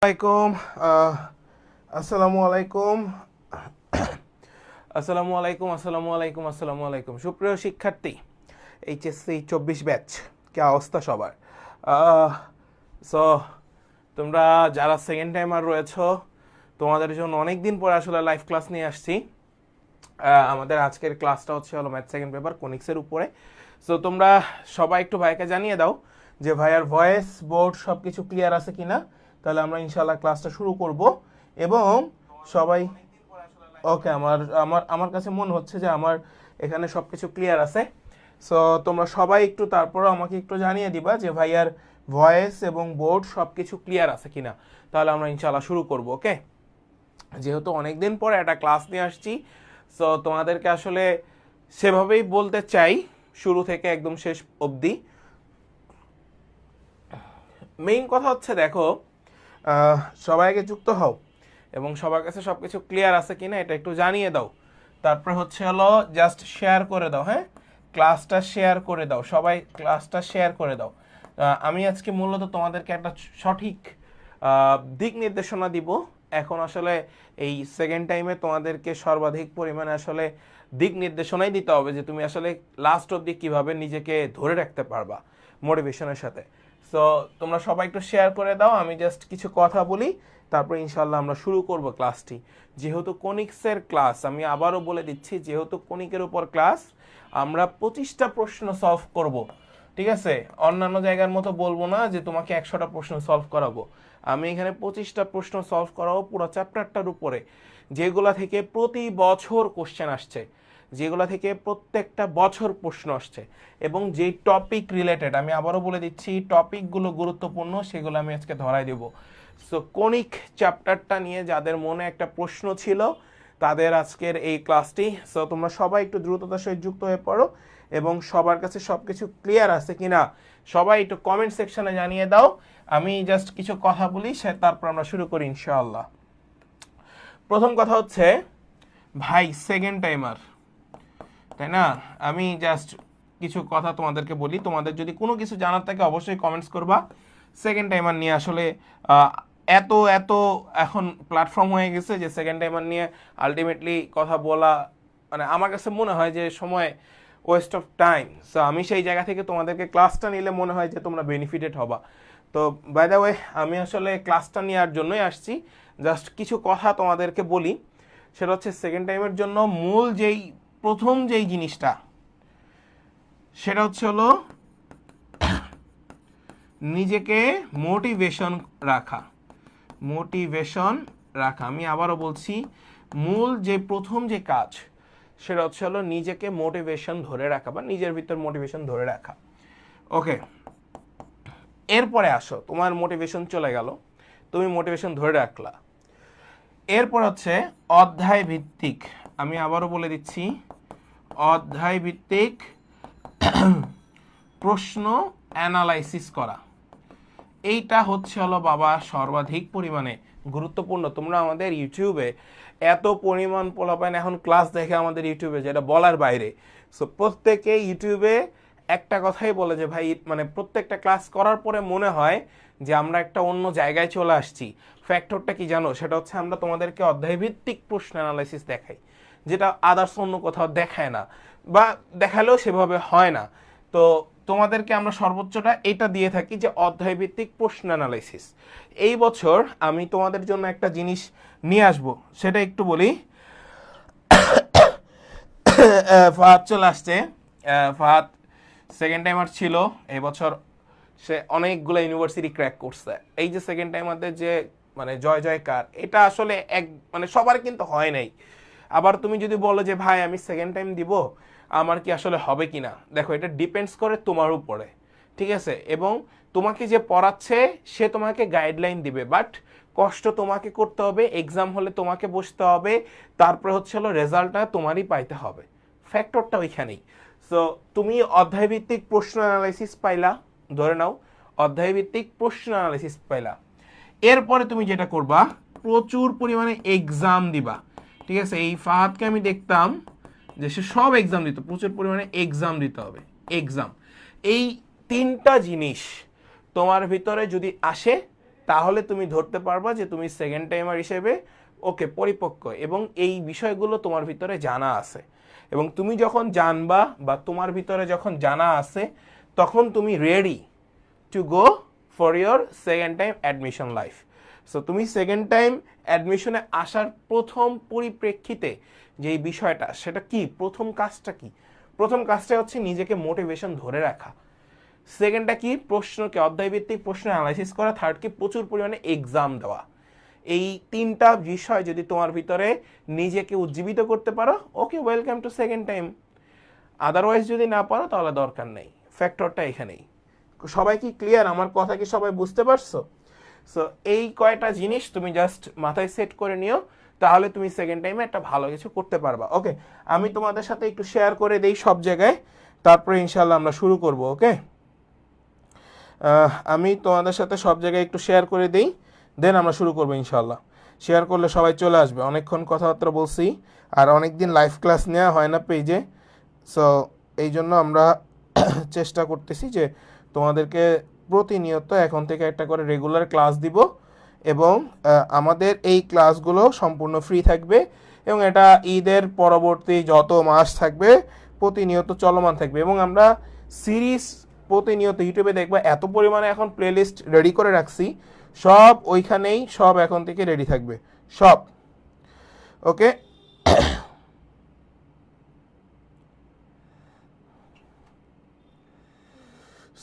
আলাইকুম আসসালামু আলাইকুম আসসালামু আলাইকুম আসসালামু আলাইকুম আসসালামু আলাইকুম সুপ্রিয় শিক্ষার্থী এইচএসসি 24 ব্যাচ কি অবস্থা সবার? সো তোমরা যারা সেকেন্ড টাইমার রয়েছো তোমাদের জন্য অনেক দিন পরে আসলে লাইভ ক্লাস নিয়ে আসছি। আমাদের আজকের ক্লাসটা হলো ম্যাথ সেকেন্ড পেপার কোনিক্সের উপরে। সো তোমরা সবাই একটু ভাইকে জানিয়ে দাও যে ভাইয়ার ভয়েস বোর্ড সব কিছু ক্লিয়ার আছে কিনা, তাহলে আমরা ইনশাআল্লাহ ক্লাসটা শুরু করব। এবং সবাই ওকে, আমার আমার আমার কাছে মনে হচ্ছে যে আমার এখানে সব কিছু ক্লিয়ার আছে। সো তোমরা সবাই একটু তারপরও আমাকে একটু জানিয়ে দিবা যে ভাইয়ার ভয়েস এবং বোর্ড সব কিছু ক্লিয়ার আছে কিনা, তাহলে আমরা ইনশাআল্লাহ শুরু করব। ওকে, যেহেতু অনেকদিন পরে একটা ক্লাস নিয়ে আসছি, সো তোমাদেরকে আসলে সেভাবেই বলতে চাই শুরু থেকে একদম শেষ অবধি। মেইন কথা হচ্ছে দেখো, সবাইকে যুক্ত হও এবং সবার কাছে সব কিছু ক্লিয়ার আছে কিনা এটা একটু জানিয়ে দাও। তারপর জাস্ট শেয়ার করে দাও। হ্যাঁ, ক্লাসটা শেয়ার করে দাও, সবাই ক্লাসটা শেয়ার করে দাও। আমি আজকে মূলত তোমাদেরকে একটা সঠিক দিক নির্দেশনা দিব। এখন আসলে এই সেকেন্ড টাইমে তোমাদেরকে সর্বাধিক পরিমাণে আসলে দিক নির্দেশনাই দিতে হবে যে তুমি আসলে লাস্ট অবধি কীভাবে নিজেকে ধরে রাখতে পারবা মোটিভেশনের সাথে। সো তোমরা সবাই একটু শেয়ার করে দাও, আমি জাস্ট কিছু কথা বলি, তারপর ইনশাল্লাহ আমরা শুরু করব ক্লাসটি। যেহেতু কোনিক্সের ক্লাস, আমি আবারও বলে দিচ্ছি, যেহেতু কোনিকের উপর ক্লাস, আমরা 25টা প্রশ্ন সলভ করব। ঠিক আছে, অন্যান্য জায়গার মতো বলবো না যে তোমাকে 100টা প্রশ্ন সলভ করাবো। আমি এখানে 25টা প্রশ্ন সলভ করাবো পুরো চ্যাপ্টারটার উপরে, যেগুলা থেকে প্রতি বছর কোশ্চেন আসছে, যেগুলো থেকে প্রত্যেকটা বছর প্রশ্ন আসছে, এবং যেই টপিক রিলেটেড, আমি আবারও বলে দিচ্ছি টপিকগুলো গুরুত্বপূর্ণ, সেগুলো আমি আজকে ধরাই দেব। সো কোনিক চ্যাপ্টারটা নিয়ে যাদের মনে একটা প্রশ্ন ছিল তাদের আজকের এই ক্লাসটি। সো তোমরা সবাই একটু দ্রুততার সহিত যুক্ত হয়ে পড়ো এবং সবার কাছে সব কিছু ক্লিয়ার আছে কিনা সবাই একটু কমেন্ট সেকশনে জানিয়ে দাও। আমি জাস্ট কিছু কথা বলি, তারপর আমরা শুরু করি ইনশাআল্লাহ। প্রথম কথা হচ্ছে, ভাই সেকেন্ড টাইমার, তাই না? আমি জাস্ট কিছু কথা তোমাদেরকে বলি, তোমাদের যদি কোনো কিছু জানার থাকে অবশ্যই কমেন্টস করবা। সেকেন্ড টাইমার নিয়ে আসলে এত এত এখন প্ল্যাটফর্ম হয়ে গেছে যে সেকেন্ড টাইমার নিয়ে আলটিমেটলি কথা বলা মানে আমার কাছে মনে হয় যে সময় ওয়েস্ট অফ টাইম। সো আমি সেই জায়গা থেকে তোমাদেরকে ক্লাসটা নিলে মনে হয় যে তোমরা বেনিফিটেড হবা। তো বাই দ্য ওয়ে, আমি আসলে ক্লাসটা নেওয়ার জন্যই আসছি। জাস্ট কিছু কথা তোমাদেরকে বলি, সেটা হচ্ছে সেকেন্ড টাইমের জন্য মূল প্রথম যেই জিনিসটা, সেটা হলো নিজেকে মোটিভেশন রাখা। আমি আবারও বলছি, মূল প্রথম যে কাজ, সেটা হলো নিজেকে মোটিভেশন ধরে রাখা বা নিজের ভিতর মোটিভেশন ধরে রাখা। ওকে, এরপরে আসো, তোমার মোটিভেশন চলে গেল, তুমি মোটিভেশন ধরে রাখলা। এরপর হচ্ছে অধ্যায় ভিত্তিক, আমি আবারও বলে দিচ্ছি, অধ্যায় ভিত্তিক প্রশ্ন অ্যানালাইসিস করা। এইটা হলো বাবা সর্বাধিক পরিমাণে গুরুত্বপূর্ণ। তোমরা আমাদের ইউটিউবে এত পরিমাণ পোলাপাইন এখন ক্লাস দেখে আমাদের ইউটিউবে, যেটা বলার বাইরে। সো প্রত্যেকে ইউটিউবে একটা কথাই বলে যে ভাই, মানে প্রত্যেকটা ক্লাস করার পরে মনে হয় যে আমরা একটা অন্য জায়গায় চলে আসছি। ফ্যাক্টরটা কি জানো? সেটা হচ্ছে আমরা তোমাদেরকে অধ্যায়ভিত্তিক প্রশ্ন অ্যানালাইসিস দেখাই, যেটা আদার্স অন্য কোথাও দেখায় না, বা দেখালেও সেভাবে হয় না। তো তোমাদেরকে আমরা সর্বোচ্চটা এটা দিয়ে থাকি যে অধ্যায়ভিত্তিক প্রশ্ন অ্যানালাইসিস। এই বছর আমি তোমাদের জন্য একটা জিনিস নিয়ে আসবো, সেটা একটু বলি। ফাহাদ চলে আসছে। ফাহাদ সেকেন্ড টাইমার ছিল এই বছর, সে অনেকগুলো ইউনিভার্সিটি ক্র্যাক করছে। এই যে সেকেন্ড টাইমারদের যে মানে জয় জয়কার, এটা আসলে মানে সবার কিন্তু হয় নাই। আবার তুমি যদি বলো যে ভাই আমি সেকেন্ড টাইম দিব, আমার কি আসলে হবে কিনা, দেখো এটা ডিপেন্ডস করে তোমার উপরে, ঠিক আছে? এবং তোমাকে যে পড়াচ্ছে সে তোমাকে গাইডলাইন দিবে, বাট কষ্ট তোমাকে করতে হবে, এক্সাম হলে তোমাকে বসতে হবে, তারপরে হলো রেজাল্টটা তোমারই পাইতে হবে। ফ্যাক্টরটা ওইখানেই। সো তুমি অধ্যায়ভিত্তিক প্রশ্ন অ্যানালাইসিস পাইলা, ধরে নাও অধ্যায়ভিত্তিক প্রশ্ন অ্যানালাইসিস পাইলা। এরপরে তুমি যেটা করবা, প্রচুর পরিমাণে এক্সাম দিবা। ঠিক আছে, এই ফাহাদকে আমি দেখতাম যে সে সব এক্সাম দিত, প্রচুর পরিমাণে এক্সাম দিতে হবে। এক্সাম, এই তিনটা জিনিস তোমার ভিতরে যদি আসে তাহলে তুমি ধরতে পারবা যে তুমি সেকেন্ড টাইমার হিসেবে ওকে পরিপক্ক, এবং এই বিষয়গুলো তোমার ভিতরে জানা আছে। এবং তুমি যখন জানবা বা তোমার ভিতরে যখন জানা আছে, তখন তুমি ready to go for your second time admission life. So তুমি সেকেন্ড টাইম অ্যাডমিশনে আসার প্রথম পরিপ্রেক্ষিতে যেই বিষয়টা, সেটা কি, প্রথম কাজটা কি? প্রথম কাজটা হচ্ছে নিজেকে মোটিভেশন ধরে রাখা। সেকেন্ডটা কি, প্রশ্নকে অধ্যায়ভিত্তিক প্রশ্ন অ্যানালাইসিস করা। থার্ড কি, প্রচুর পরিমাণে এক্সাম দেওয়া। এই তিনটা বিষয় যদি তোমার ভিতরে নিজেকে উজ্জীবিত করতে পারো, okay, welcome to second time. Otherwise যদি না পারো তাহলে দরকার নেই। ফ্যাক্টরটা এখানেই। সবাই কি ক্লিয়ার? আমার কথা কি সবাই বুঝতে পারছো? সো এই কয়টা জিনিস তুমি জাস্ট মাথায় সেট করে নিও, তাহলে তুমি সেকেন্ড টাইমে একটা ভালো কিছু করতে পারবা। ওকে, আমি তোমাদের সাথে একটু শেয়ার করে দেই সব জায়গায়, তারপরে ইনশাল্লাহ আমরা শুরু করব। ওকে, আমি তোমাদের সাথে সব জায়গায় একটু শেয়ার করে দিই, দেন আমরা শুরু করবো ইনশাল্লাহ। শেয়ার করলে সবাই চলে আসবে। অনেকক্ষণ কথাবার্তা বলছি, আর অনেক দিন লাইভ ক্লাস নেওয়া হয় না পেজে। সো এই জন্য আমরা চেষ্টা করতেছি যে তোমাদেরকে প্রতিনিয়ত এখন থেকে একটা করে রেগুলার ক্লাস দিব, এবং আমাদের এই ক্লাসগুলো সম্পূর্ণ ফ্রি থাকবে, এবং এটা ঈদের পরবর্তী যত মাস থাকবে প্রতিনিয়ত চলমান থাকবে। এবং আমরা সিরিজ প্রতিনিয়ত ইউটিউবে দেখবা এত পরিমাণে এখন প্লেলিস্ট রেডি করে রাখছি, সব ওইখানেই সব এখন থেকে রেডি থাকবে সব। ওকে,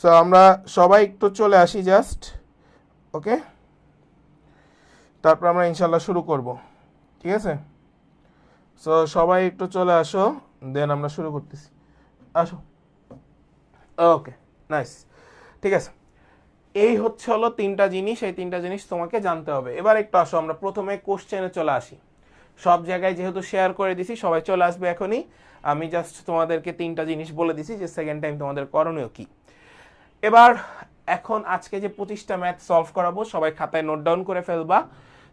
সো আমরা সবাই একটু চলে আসি জাস্ট। ওকে, তারপর আমরা ইনশাল্লাহ শুরু করব, ঠিক আছে? সো সবাই একটু চলে আসো, দেন আমরা শুরু করতেছি। আসো। ওকে, নাইস, ঠিক আছে। এই হচ্ছে হলো তিনটা জিনিস, এই তিনটা জিনিস তোমাকে জানতে হবে। এবার একটু আসো, আমরা প্রথমে কোশ্চেনে চলে আসি। সব জায়গায় যেহেতু শেয়ার করে দিছি, সবাই চলে আসবে এখনই। আমি জাস্ট তোমাদেরকে তিনটা জিনিস বলে দিছি যে সেকেন্ড টাইম তোমাদের করণীয় কি। এবার এখন আজকে যে 25টা ম্যাথ সলভ করাবো, সবাই খাতায় নোট ডাউন করে ফেলবা।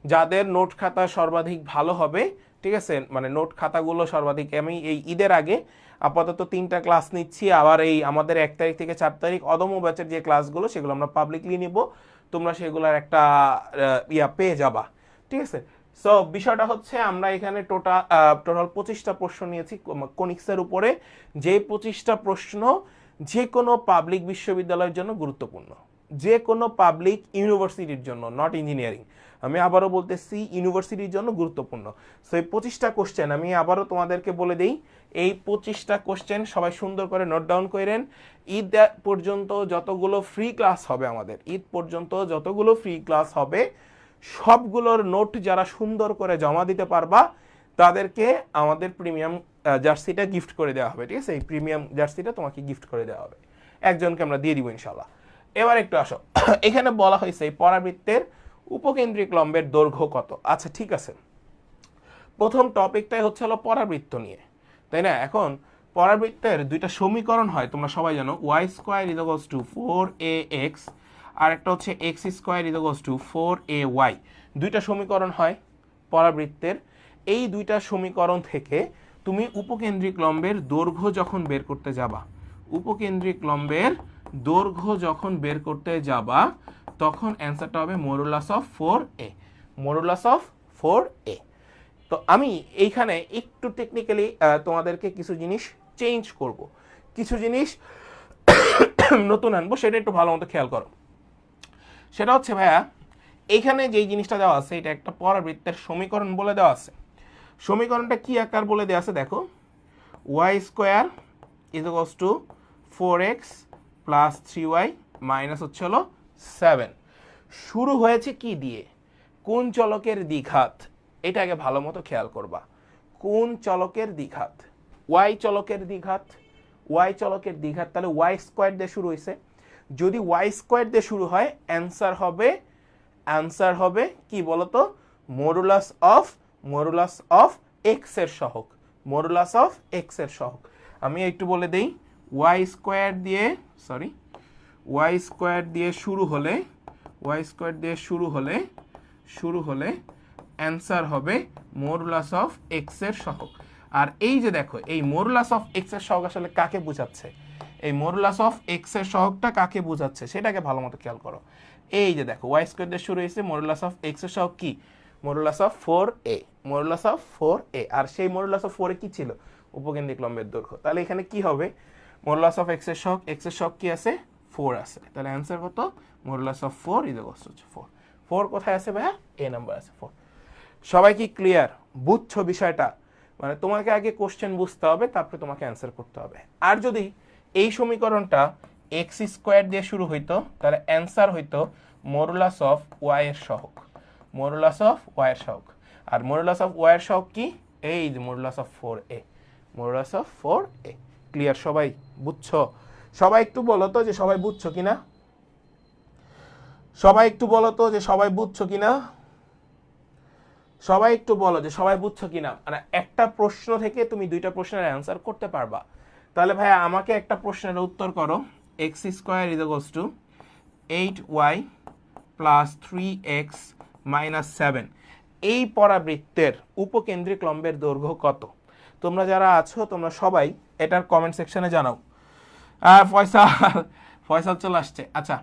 যাদের নোট খাতা সর্বাধিক ভালো হবে, ঠিক আছে, মানে নোট খাতাগুলো সর্বাধিক, আমি এই ঈদের আগে আপাতত 3টা ক্লাস নিচ্ছি। আবার এই আমাদের 1 তারিখ থেকে 4 তারিখ অদম্য ব্যাচের যে ক্লাসগুলো, সেগুলো আমরা পাবলিকলি নিব। তোমরা সেগুলোর একটা পেয়ে যাবা, ঠিক আছে? সো বিষয়টা হচ্ছে, আমরা এখানে টোটাল 25টা প্রশ্ন নিয়েছি কনিক্সের উপরে। যে 25টা প্রশ্ন যে কোনো পাবলিক বিশ্ববিদ্যালয়ের জন্য গুরুত্বপূর্ণ, যে কোনো পাবলিক ইউনিভার্সিটির জন্য, নট ইঞ্জিনিয়ারিং। আমি আবারও বলতেছি, ইউনিভার্সিটির জন্য গুরুত্বপূর্ণ। সো এই 25টা কোশ্চেন আমি আবারও তোমাদেরকে বলে দিই। এই 25টা কোশ্চেন সবাই সুন্দর করে নোট ডাউন করেন। ঈদ পর্যন্ত যতগুলো ফ্রি ক্লাস হবে, আমাদের ঈদ পর্যন্ত যতগুলো ফ্রি ক্লাস হবে, সবগুলোর নোট যারা সুন্দর করে জমা দিতে পারবা, তাদেরকে আমাদের প্রিমিয়াম জার্সিটা গিফট করে দেওয়া হবে, ঠিক আছে? এই প্রিমিয়াম জার্সিটা তোমাকে গিফট করে দেওয়া হবে, একজনকে আমরা দিয়ে দিব ইনশাল্লাহ। এবার একটু আসো, এখানে বলা হয়েছে এই পরাবৃত্তের উপকেন্দ্রিক লম্বের দৈর্ঘ্য কত। আচ্ছা, ঠিক আছে, প্রথম টপিকটাই হচ্ছে হলো পরাবৃত্ত নিয়ে, তাই না? এখন পরাবৃত্তের দুইটা সমীকরণ হয়, তোমরা সবাই জানো। Y square is equals to 4ax, আর একটা হচ্ছে x square is equals to 4ay। দুইটা সমীকরণ হয় পরাবৃত্তের। এই দুইটা সমীকরণ থেকে তুমি উপকেন্দ্রিক লম্বের দৈর্ঘ্য যখন বের করতে যাবা, উপকেন্দ্রিক লম্বের দৈর্ঘ্য যখন বের করতে যাবা, তখন অ্যান্সারটা হবে modulus of 4a, modulus of 4a। তো আমি এইখানে একটু টেকনিক্যালি তোমাদেরকে কিছু জিনিস চেঞ্জ করব, কিছু জিনিস নতুন আনবো, সেটা একটু ভালো মতো খেয়াল করো। সেটা হচ্ছে, ভাইয়া, এইখানে যেই জিনিসটা দেওয়া আছে, এটা একটা পরাবৃত্তের সমীকরণ বলে দেওয়া আছে। সমীকরণটা কি আকার বলে দেওয়া আছে দেখো, y square is equals to 4x plus 3y minus হচ্ছে হলো 7। শুরু হয়েছে কি দিয়ে? কোন চলকের দ্বিঘাত? এটাকে ভালো মতো খেয়াল করবা। কোন চলকের দ্বিঘাত? ওয়াই চলকের দ্বিঘাত। ওয়াই চলকের দ্বিঘাত, তাহলে ওয়াই স্কোয়ার দিয়ে শুরু হয়েছে। যদি ওয়াই স্কোয়ার দিয়ে শুরু হয়, অ্যান্সার হবে কি বলতো? মডুলাস অফ এক্স এর সহগ, মডুলাস অফ এক্স এর সহগ। আমি একটু বলে দেই, ওয়াই স্কোয়ার দিয়ে শুরু হলে অ্যান্সার হবে মডুলাস অফ এক্স এর সহগ। আর এই যে দেখো, এই মডুলাস অফ এক্স এর সহগ আসলে কাকে বোঝাচ্ছে? এই মডুলাস অফ এক্স এর সহগটা কাকে বোঝাচ্ছে সেটাকে ভালো মতো খেয়াল করো। এই যে দেখো ওয়াই স্কোয়ার দিয়ে শুরু হয়েছে, মডুলাস অফ এক্স এর সহগ কি, modulus of 4a, modulus of 4a, আর সেই মডুলাস অফ 4 কি ছিল, উপকেন্দ্রিক লম্বের দৈর্ঘ্য। তাহলে এখানে কি হবে, মডুলাস অফ এক্স এর সহগ কি আছে, 4 আছে। তাহলে অ্যান্সার কত, modulus of 4 is equal two 4। 4 কোথায় আছে ভাইয়া, এ নাম্বার আছে 4। সবাই কি ক্লিয়ার, বুঝছো বিষয়টা? মানে তোমাকে আগে কোশ্চেন বুঝতে হবে, তারপরে তোমাকে অ্যান্সার করতে হবে। আর যদি এই সমীকরণটা এক্স স্কোয়ার দিয়ে শুরু হইতো, তাহলে অ্যান্সার হইতো মডুলাস অফ ওয়াই এর সহগ, মডুলাস অফ ওয়াই এর সহগ। আর মডুলাস অফ ওয়াই এর সহগ কি, এই যে modulus of 4a, modulus of 4a। Clear সবাই, বুঝছো? সবাই একটু বলো তো যে সবাই বুঝছো কিনা, সবাই একটু বলো তো যে সবাই বুঝছো কিনা, সবাই একটু বলো যে সবাই বুঝছো কিনা। মানে একটা প্রশ্ন থেকে তুমি দুইটা প্রশ্নের অ্যান্সার করতে পারবা। তাহলে ভাই আমাকে একটা প্রশ্নের উত্তর করো, x square is equals two 8y plus 3x minus 7, এই পরাবৃত্তের উপকেন্দ্রিক লম্বের দৈর্ঘ্য কত? তোমরা যারা আছো তোমরা সবাই এটার কমেন্ট সেকশনে জানাও। ফয়সাল চলে আসছে। আচ্ছা,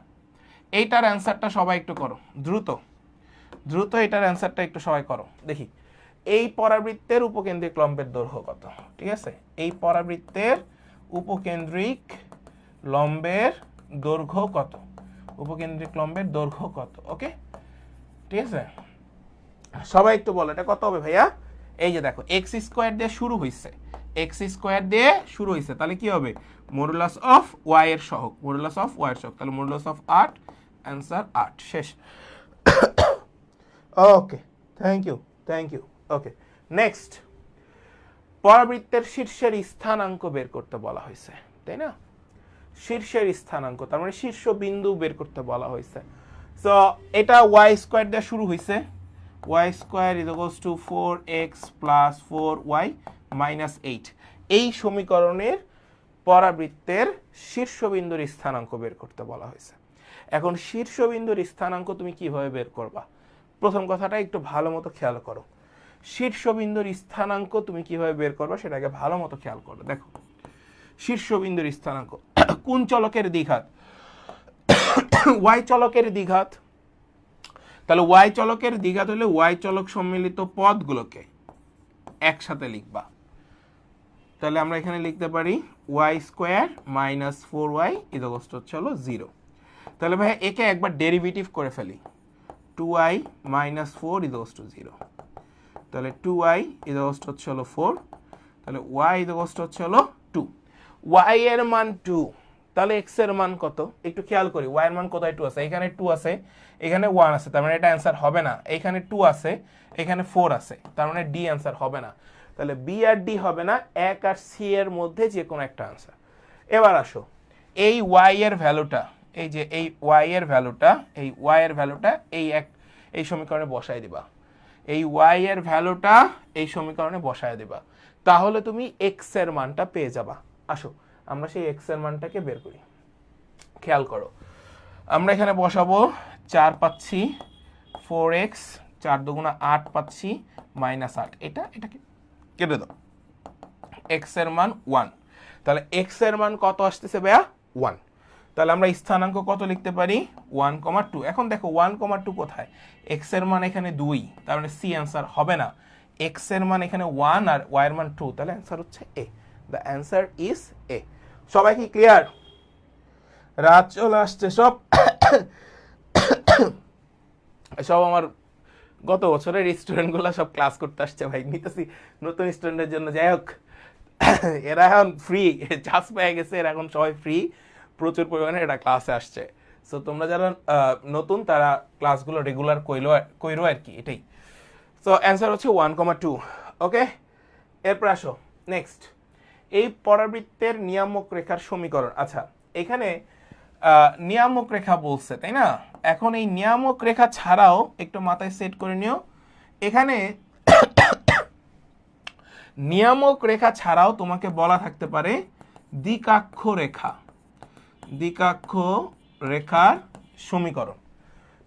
এইটার অ্যান্সারটা সবাই একটু করো, দ্রুত দ্রুত এটার অ্যান্সারটা একটু সবাই করো দেখি। এই পরাবৃত্তের উপকেন্দ্রিক লম্বের দৈর্ঘ্য কত? ঠিক আছে, এই পরাবৃত্তের উপকেন্দ্রিক লম্বের দৈর্ঘ্য কত, উপকেন্দ্রিক লম্বের দৈর্ঘ্য কত? ওকে, ঠিক আছে, সবাই একটু বলো এটা কত হবে ভাইয়া। এই যে দেখো এক্স স্কোয়ার দিয়ে শুরু হয়েছে, এক্স স্কোয়ার দিয়ে শুরু হয়েছে, তাহলে কি হবে, মডুলাস অফ ওয়াই এর সহগ, মডুলাস অফ ওয়াই এর সহগ, তাহলে মডুলাস অফ 8, অ্যান্সার 8, শেষ। ওকে, থ্যাংক ইউ। ওকে, নেক্সট, পরাবৃত্তের শীর্ষের স্থানাঙ্ক বের করতে বলা হয়েছে, তাই না? শীর্ষের স্থানাঙ্ক তার মানে শীর্ষ বিন্দু বের করতে বলা হয়েছে। সো এটা ওয়াই স্কোয়ার দিয়ে শুরু হয়েছে, y square is equals to 4x plus 4y minus 8। এই সমীকরণের পরাবৃত্তের শীর্ষবিন্দুর স্থানাঙ্ক বের করতে বলা হয়েছে। এখন শীর্ষবিন্দুর স্থানাঙ্ক তুমি কিভাবে বের করবা? প্রথম কথাটা একটু ভালো মতো খেয়াল করো, শীর্ষবিন্দুর স্থানাঙ্ক তুমি কিভাবে বের করবা সেটাকে ভালো মতো খেয়াল করো। দেখো শীর্ষবিন্দুর স্থানাঙ্ক কোন চলকের দ্বিঘাত, ওয়াই চলকের দ্বিঘাত। তাহলে ওয়াই চলকের দ্বিঘাত হলে ওয়াই চলক সম্মিলিত পদগুলোকে একসাথে লিখবা। তাহলে আমরা এখানে লিখতে পারি y square minus 4y is equal to হচ্ছে হলো 0। তাহলে ভাই একে একবার ডেরিভেটিভ করে ফেলি, 2y minus 4 is equal two 0। তাহলে 2y ইজ ইকুয়াল টু হচ্ছে হলো 4, তাহলে y ইজ ইকুয়াল টু হচ্ছে হলো 2। y এর মান 2, তাহলে x এর মান কত একটু খেয়াল করি। y এর মান কোথায় 2 আছে, এখানে 2 আছে, এখানে 1 আছে, তার মানে এটা অ্যান্সার হবে না। এখানে 2 আছে, এখানে 4 আছে, তার মানে d অ্যান্সার হবে না। তাহলে b আর d হবে না, 1 আর c এর মধ্যে যে কোনো একটা অ্যান্সার। এবার আসো এই y এর ভ্যালুটা, এই যে এই y এর ভ্যালুটা, এই y এর ভ্যালুটা এই সমীকরণে বসায় দিবা, এই y এর ভ্যালুটা এই সমীকরণে বসায় দিবা, তাহলে তুমি x এর মানটা পেয়ে যাবা। আসো আমরা সেই x এর মানটাকে বের করি। খেয়াল করো, আমরা এখানে বসাবো 4 পাচ্ছি 4x, 4 দুগুণা 8 পাচ্ছি মাইনাস 8, এটাকে কেটে দাও, x এর মান 1। তাহলে x এর মান কত আসতেছে ভাইয়া, 1। তাহলে আমরা স্থানাঙ্ক কত লিখতে পারি, 1,2। এখন দেখো 1,2 কোথায়, x এর মান এখানে 2, তার মানে c অ্যান্সার হবে না। x এর মান এখানে 1 আর y এর মান 2, তাহলে অ্যান্সার হচ্ছে a। The answer is a। সবাই কি ক্লিয়ার? রাত চলে আসছে সব। সব আমার গত বছরের স্টুডেন্টগুলো সব ক্লাস করতে আসছে ভাই, নিতেছি নতুন স্টুডেন্টের জন্য। যাই হোক, এরা এখন ফ্রি চান্স পেয়ে গেছে, এরা এখন সবাই ফ্রি, প্রচুর পরিমাণে এটা ক্লাসে আসছে। সো তোমরা যারা নতুন তারা ক্লাসগুলো রেগুলার কইরো আর কি, এটাই। সো অ্যান্সার হচ্ছে 1,2। ওকে, এরপর আসো নেক্সট, এই পরাবৃত্তের নিয়ামক রেখার সমীকরণ। আচ্ছা, এখানে নিয়ামক রেখা বলছে, তাই না? এখন এই নিয়ামক রেখা ছাড়াও একটু মাথায় সেট করে নিও, এখানে নিয়ামক রেখা ছাড়াও তোমাকে বলা থাকতে পারে দ্বিকাক্ষ রেখা, দ্বিকাক্ষ রেখার সমীকরণ।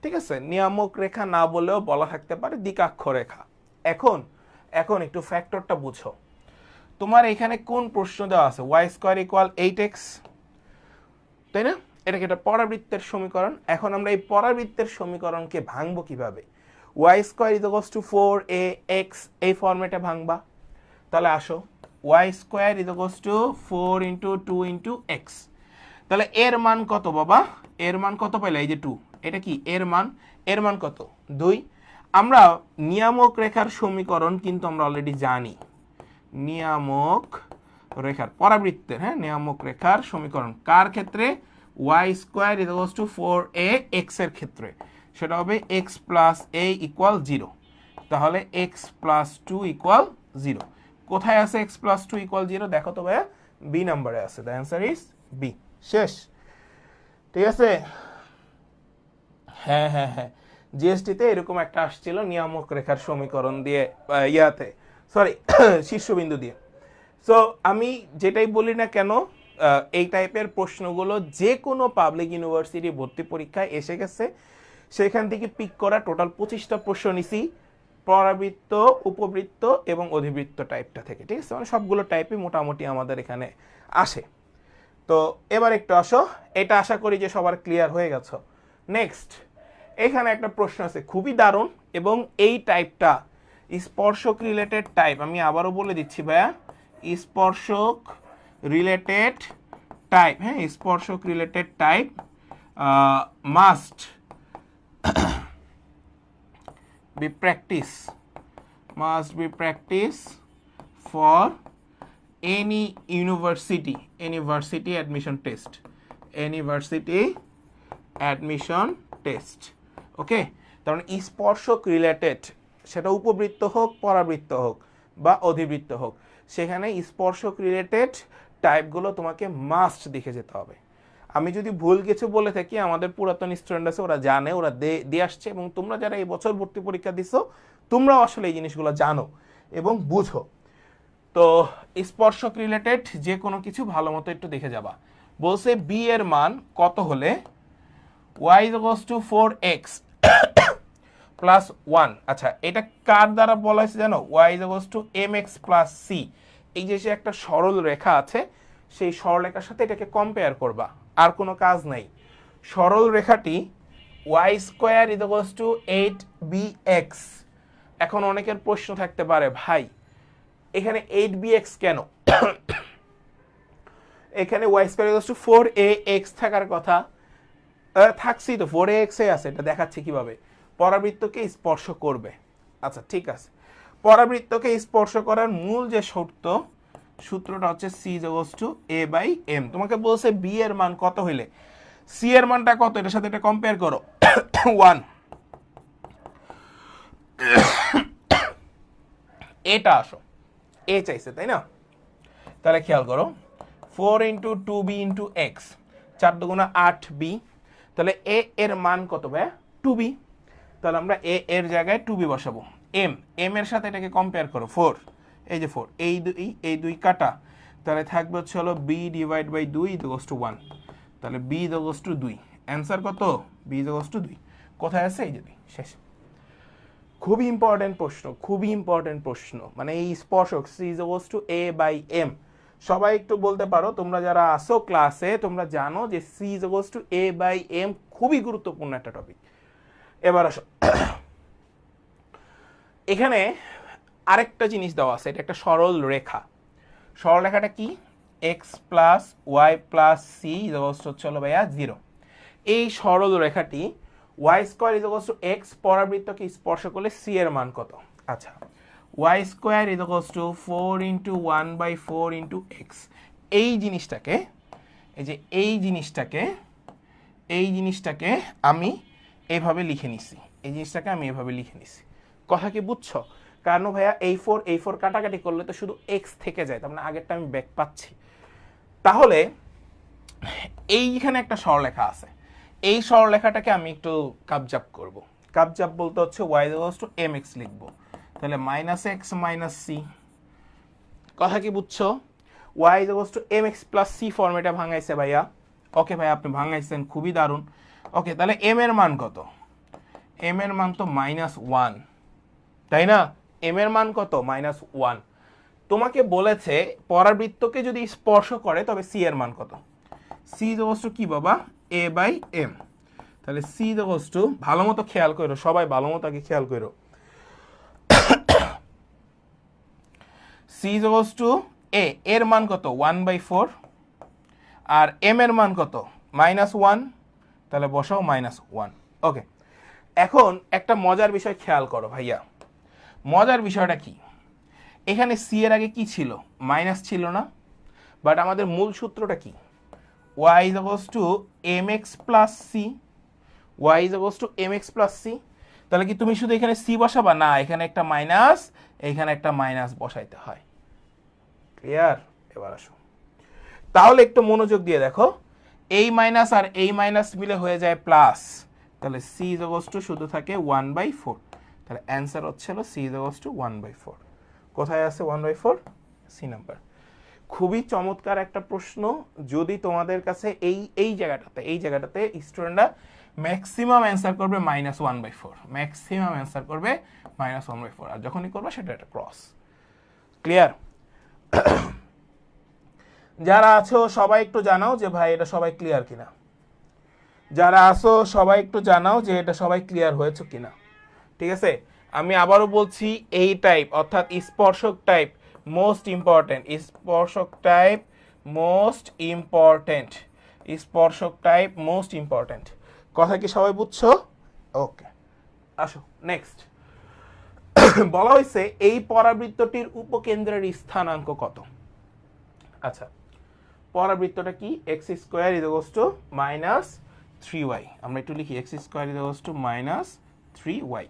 ঠিক আছে, নিয়ামক রেখা না বলেও বলা থাকতে পারে দ্বিকাক্ষ রেখা। এখন একটু ফ্যাক্টরটা বুঝো। তোমার এখানে কোন প্রশ্ন দেওয়া আছে, y স্কোয়ার ইকুয়াল 8x, তাই না? এটাকে একটা পরাবৃত্তের সমীকরণ। এখন আমরা এই পরাবৃত্তের সমীকরণকে ভাঙবো কিভাবে? Y square is two 4ax এই ফর্মেটে ভাঙবা। তাহলে আসো, y square is to 4 into 2 into x. তাহলে এর মান কত বাবা? এর মান কত পাইলে? এই যে 2, এটা কি এর মান? এর মান কত? 2। আমরা নিয়ামক রেখার সমীকরণ কিন্তু আমরা অলরেডি জানি, নিয়ামক রেখার পরাবৃত্তের, হ্যাঁ, নিয়ামক রেখার সমীকরণ কার ক্ষেত্রে? Y square is two 4ax এর ক্ষেত্রে সেটা হবে x প্লাস a ইকুয়াল 0। তাহলে x প্লাস 2 ইকুয়াল 0। কোথায় আছে x প্লাস 2 ইকুয়াল 0? দেখো তো ভাইয়া, বি নাম্বারে আছে। The answer is B. শেষ, ঠিক আছে? হ্যাঁ হ্যাঁ হ্যাঁ, জিএসটিতে এরকম একটা আসছিল নিয়ামক রেখার সমীকরণ দিয়ে, ইয়াতে সরি শীর্ষবিন্দু দিয়ে। সো আমি যেটাই বলি না কেন, এই টাইপের প্রশ্নগুলো যে কোনো পাবলিক ইউনিভার্সিটি ভর্তি পরীক্ষায় এসে গেছে। সেখান থেকে পিক করা টোটাল 25টা প্রশ্ন নিছি পরাবৃত্ত, উপবৃত্ত এবং অধিবৃত্ত টাইপটা থেকে, ঠিক আছে? মানে সবগুলো টাইপই মোটামুটি আমাদের এখানে আসে। তো এবার একটু আসো, এটা আশা করি যে সবার ক্লিয়ার হয়ে গেছে। নেক্সট, এখানে একটা প্রশ্ন আছে খুবই দারুণ, এবং এই টাইপটা স্পর্শক রিলেটেড টাইপ। আমি আবারও বলে দিচ্ছি ভাইয়া, স্পর্শক রিলেটেড টাইপ, হ্যাঁ, স্পর্শক related type must be practice for any university admission test, ওকে? তার মানে স্পর্শক রিলেটেড, সেটা উপবৃত্ত হোক, পরাবৃত্ত হোক বা অধিবৃত্ত হোক, সেখানে স্পর্শক রিলেটেড টাইপগুলো তোমাকে মাস্ট দেখে যেতে হবে। আমি যদি ভুল কিছু বলে থাকি, আমাদের পুরাতন স্টুডেন্ট আছে, ওরা জানে, ওরা দিয়ে আসছে, এবং তোমরা যারা এই বছর ভর্তি পরীক্ষা দিছো তোমরাও আসলে এই জিনিসগুলো জানো এবং বুঝো। তো স্পর্শক রিলেটেড যে কোনো কিছু ভালো মতো একটু দেখে যাবা। বলছে বি এর মান কত হলে y equals to 4x plus 1। আচ্ছা, এটা কার দ্বারা বলা হয়েছে জানো? y equals to mx plus c। এই যে একটা সরল রেখা আছে, সেই সরলরেখার সাথে এটাকে কম্পেয়ার করবা, আর কোনো কাজ নাই। সরল রেখাটি y square equals two 8bx। এখন অনেকের প্রশ্ন থাকতে পারে, ভাই এখানে 8bx কেন? এখানে y square equals to 4ax থাকার কথা, থাকছি তো, 4ax এ আছে। এটা দেখাচ্ছে কিভাবে? পরাবৃত্তকে স্পর্শ করবে। আচ্ছা ঠিক আছে, পরাবৃত্তকে স্পর্শ করার মূল যে সূত্রটা হচ্ছে c equals to a by m। তোমাকে বলছে b এর মান কত হইলে c এর মানটা কত, এটার সাথে এটা কম্পেয়ার করো। 1। এটা আসো, a চাইছে তাই না? তাহলে খেয়াল করো, 4 ইন্টু 2b ইন্টু এক্স, 4 দুগুণা 8b। তাহলে a এর মান কত ভাই? 2b। তাহলে আমরা a এর জায়গায় 2b বসাবো। m এর সাথে এটাকে কম্পেয়ার করো, 4, এই যে 4, এই দুই কাটা, তাহলে থাকবে হচ্ছে হলো b divide by 2 equals to 1। তাহলে b ইকুয়ালস টু 2। অ্যান্সার কত? b equals to 2। কোথায় আছে? এই যে 2। শেষ। খুবই ইম্পর্টেন্ট প্রশ্ন, খুবই ইম্পর্টেন্ট প্রশ্ন। মানে এই স্পর্শক c equals to a by m, সবাই একটু বলতে পারো, তোমরা যারা আসো ক্লাসে তোমরা জানো যে c equals to a by m খুবই গুরুত্বপূর্ণ একটা টপিক। এবার আসো, এখানে আরেকটা জিনিস দেওয়া আছে, এটা একটা সরল রেখা। সরল রেখাটা কি? x plus y plus c equals to হচ্ছে হলো ভাইয়া 0। এই সরল রেখাটি y square equals to x পরাবৃত্তকে স্পর্শ করলে সি এর মান কত? আচ্ছা, y square equals to 4 into 1 by 4 into x. এই জিনিসটাকে, এই যে এই জিনিসটাকে আমি এইভাবে লিখে নিছি, এই জিনিসটাকে আমি এইভাবে লিখে নিছি। কথা কি বুঝছো? কারণ ভাইয়া এই 4 কাটাকাটি করলে তো শুধু এক্স থেকে যায়, তার মানে আগেরটা আমি ব্যাক পাচ্ছি। তাহলে এইখানে একটা সরলরেখা আছে, এই সরলরেখাটাকে আমি একটু কাবজাব করব। কাবজাব বলতে হচ্ছে y ইকুয়ালস টু mx লিখবো। তাহলে মাইনাস এক্স মাইনাস সি। কথা কি বুঝছো? y equals to mx plus c ফর্মেটে ভাঙাইছে ভাইয়া। ওকে ভাই, আপনি ভাঙাইছেন, খুবই দারুণ। ওকে, তাহলে m এর মান কত? m এর মান তো -1, তাই না? m এর মান কত? -1। তোমাকে বলেছে পরাবৃত্তকে যদি স্পর্শ করে তবে c এর মান কত? c ইকুয়ালস টু কি বাবা? এ বাই এম। তাহলে সি ইজ ইকুয়ালস টু, ভালো মতো খেয়াল করো সবাই, ভালো মতো আগে খেয়াল করো, সি ইজ ইকুয়ালস টু এ এর মান কত 1/4 আর এম এর মান কত -1, তাহলে বসাও -1। ওকে, এখন একটা মজার বিষয় খেয়াল করো ভাইয়া, মজার বিষয়টা কি, এখানে সি এর আগে কি ছিল, মাইনাস ছিল না, বাট আমাদের মূল সূত্রটা কি, y is equals to mx plus c, y is equals to mx plus c। তাহলে কি তুমি শুধু এখানে c বসাবা, না এখানে একটা মাইনাস, এখানে একটা মাইনাস বসাইতে হয়। ক্লিয়ার? এবার আসো, তাহলে একটু মনোযোগ দিয়ে দেখো, এই মাইনাস আর এই মাইনাস মিলে হয়ে যায় প্লাস, তাহলে c is equals to শুধু থাকে 1/4। তাহলে অ্যান্সার হচ্ছিল c is equals to 1/4। কোথায় আছে 1/4? C number. খুবই চমৎকার একটা প্রশ্ন। যদি তোমাদের কাছে এই জায়গাটাতে স্টুডেন্টরা ম্যাক্সিমাম অ্যান্সার করবে -1/4, ম্যাক্সিমাম অ্যান্সার করবে -1/4, আর যখনই করবে সেটা একটা ক্রস। ক্লিয়ার? যারা আছো সবাই একটু জানাও যে ভাই এটা সবাই ক্লিয়ার কিনা, যারা আছো সবাই একটু জানাও যে এটা সবাই ক্লিয়ার হয়েছে কিনা। ঠিক আছে, আমি আবারও বলছি, এই টাইপ অর্থাৎ স্পর্শক টাইপ মোস্ট ইম্পর্টেন্ট, স্পর্শক টাইপ মোস্ট ইম্পর্টেন্ট, স্পর্শক টাইপ মোস্ট ইম্পর্টেন্ট। কথা কি সবাই বুঝছো? ওকে, আসো নেক্সট। বলা হয়েছে এই পরাবৃত্তটির উপকেন্দ্রের স্থানাঙ্ক কত। আচ্ছা, পরাবৃত্তটা কি, x square is equals two -3y। আমরা একটু লিখি, x square is equals two -3y।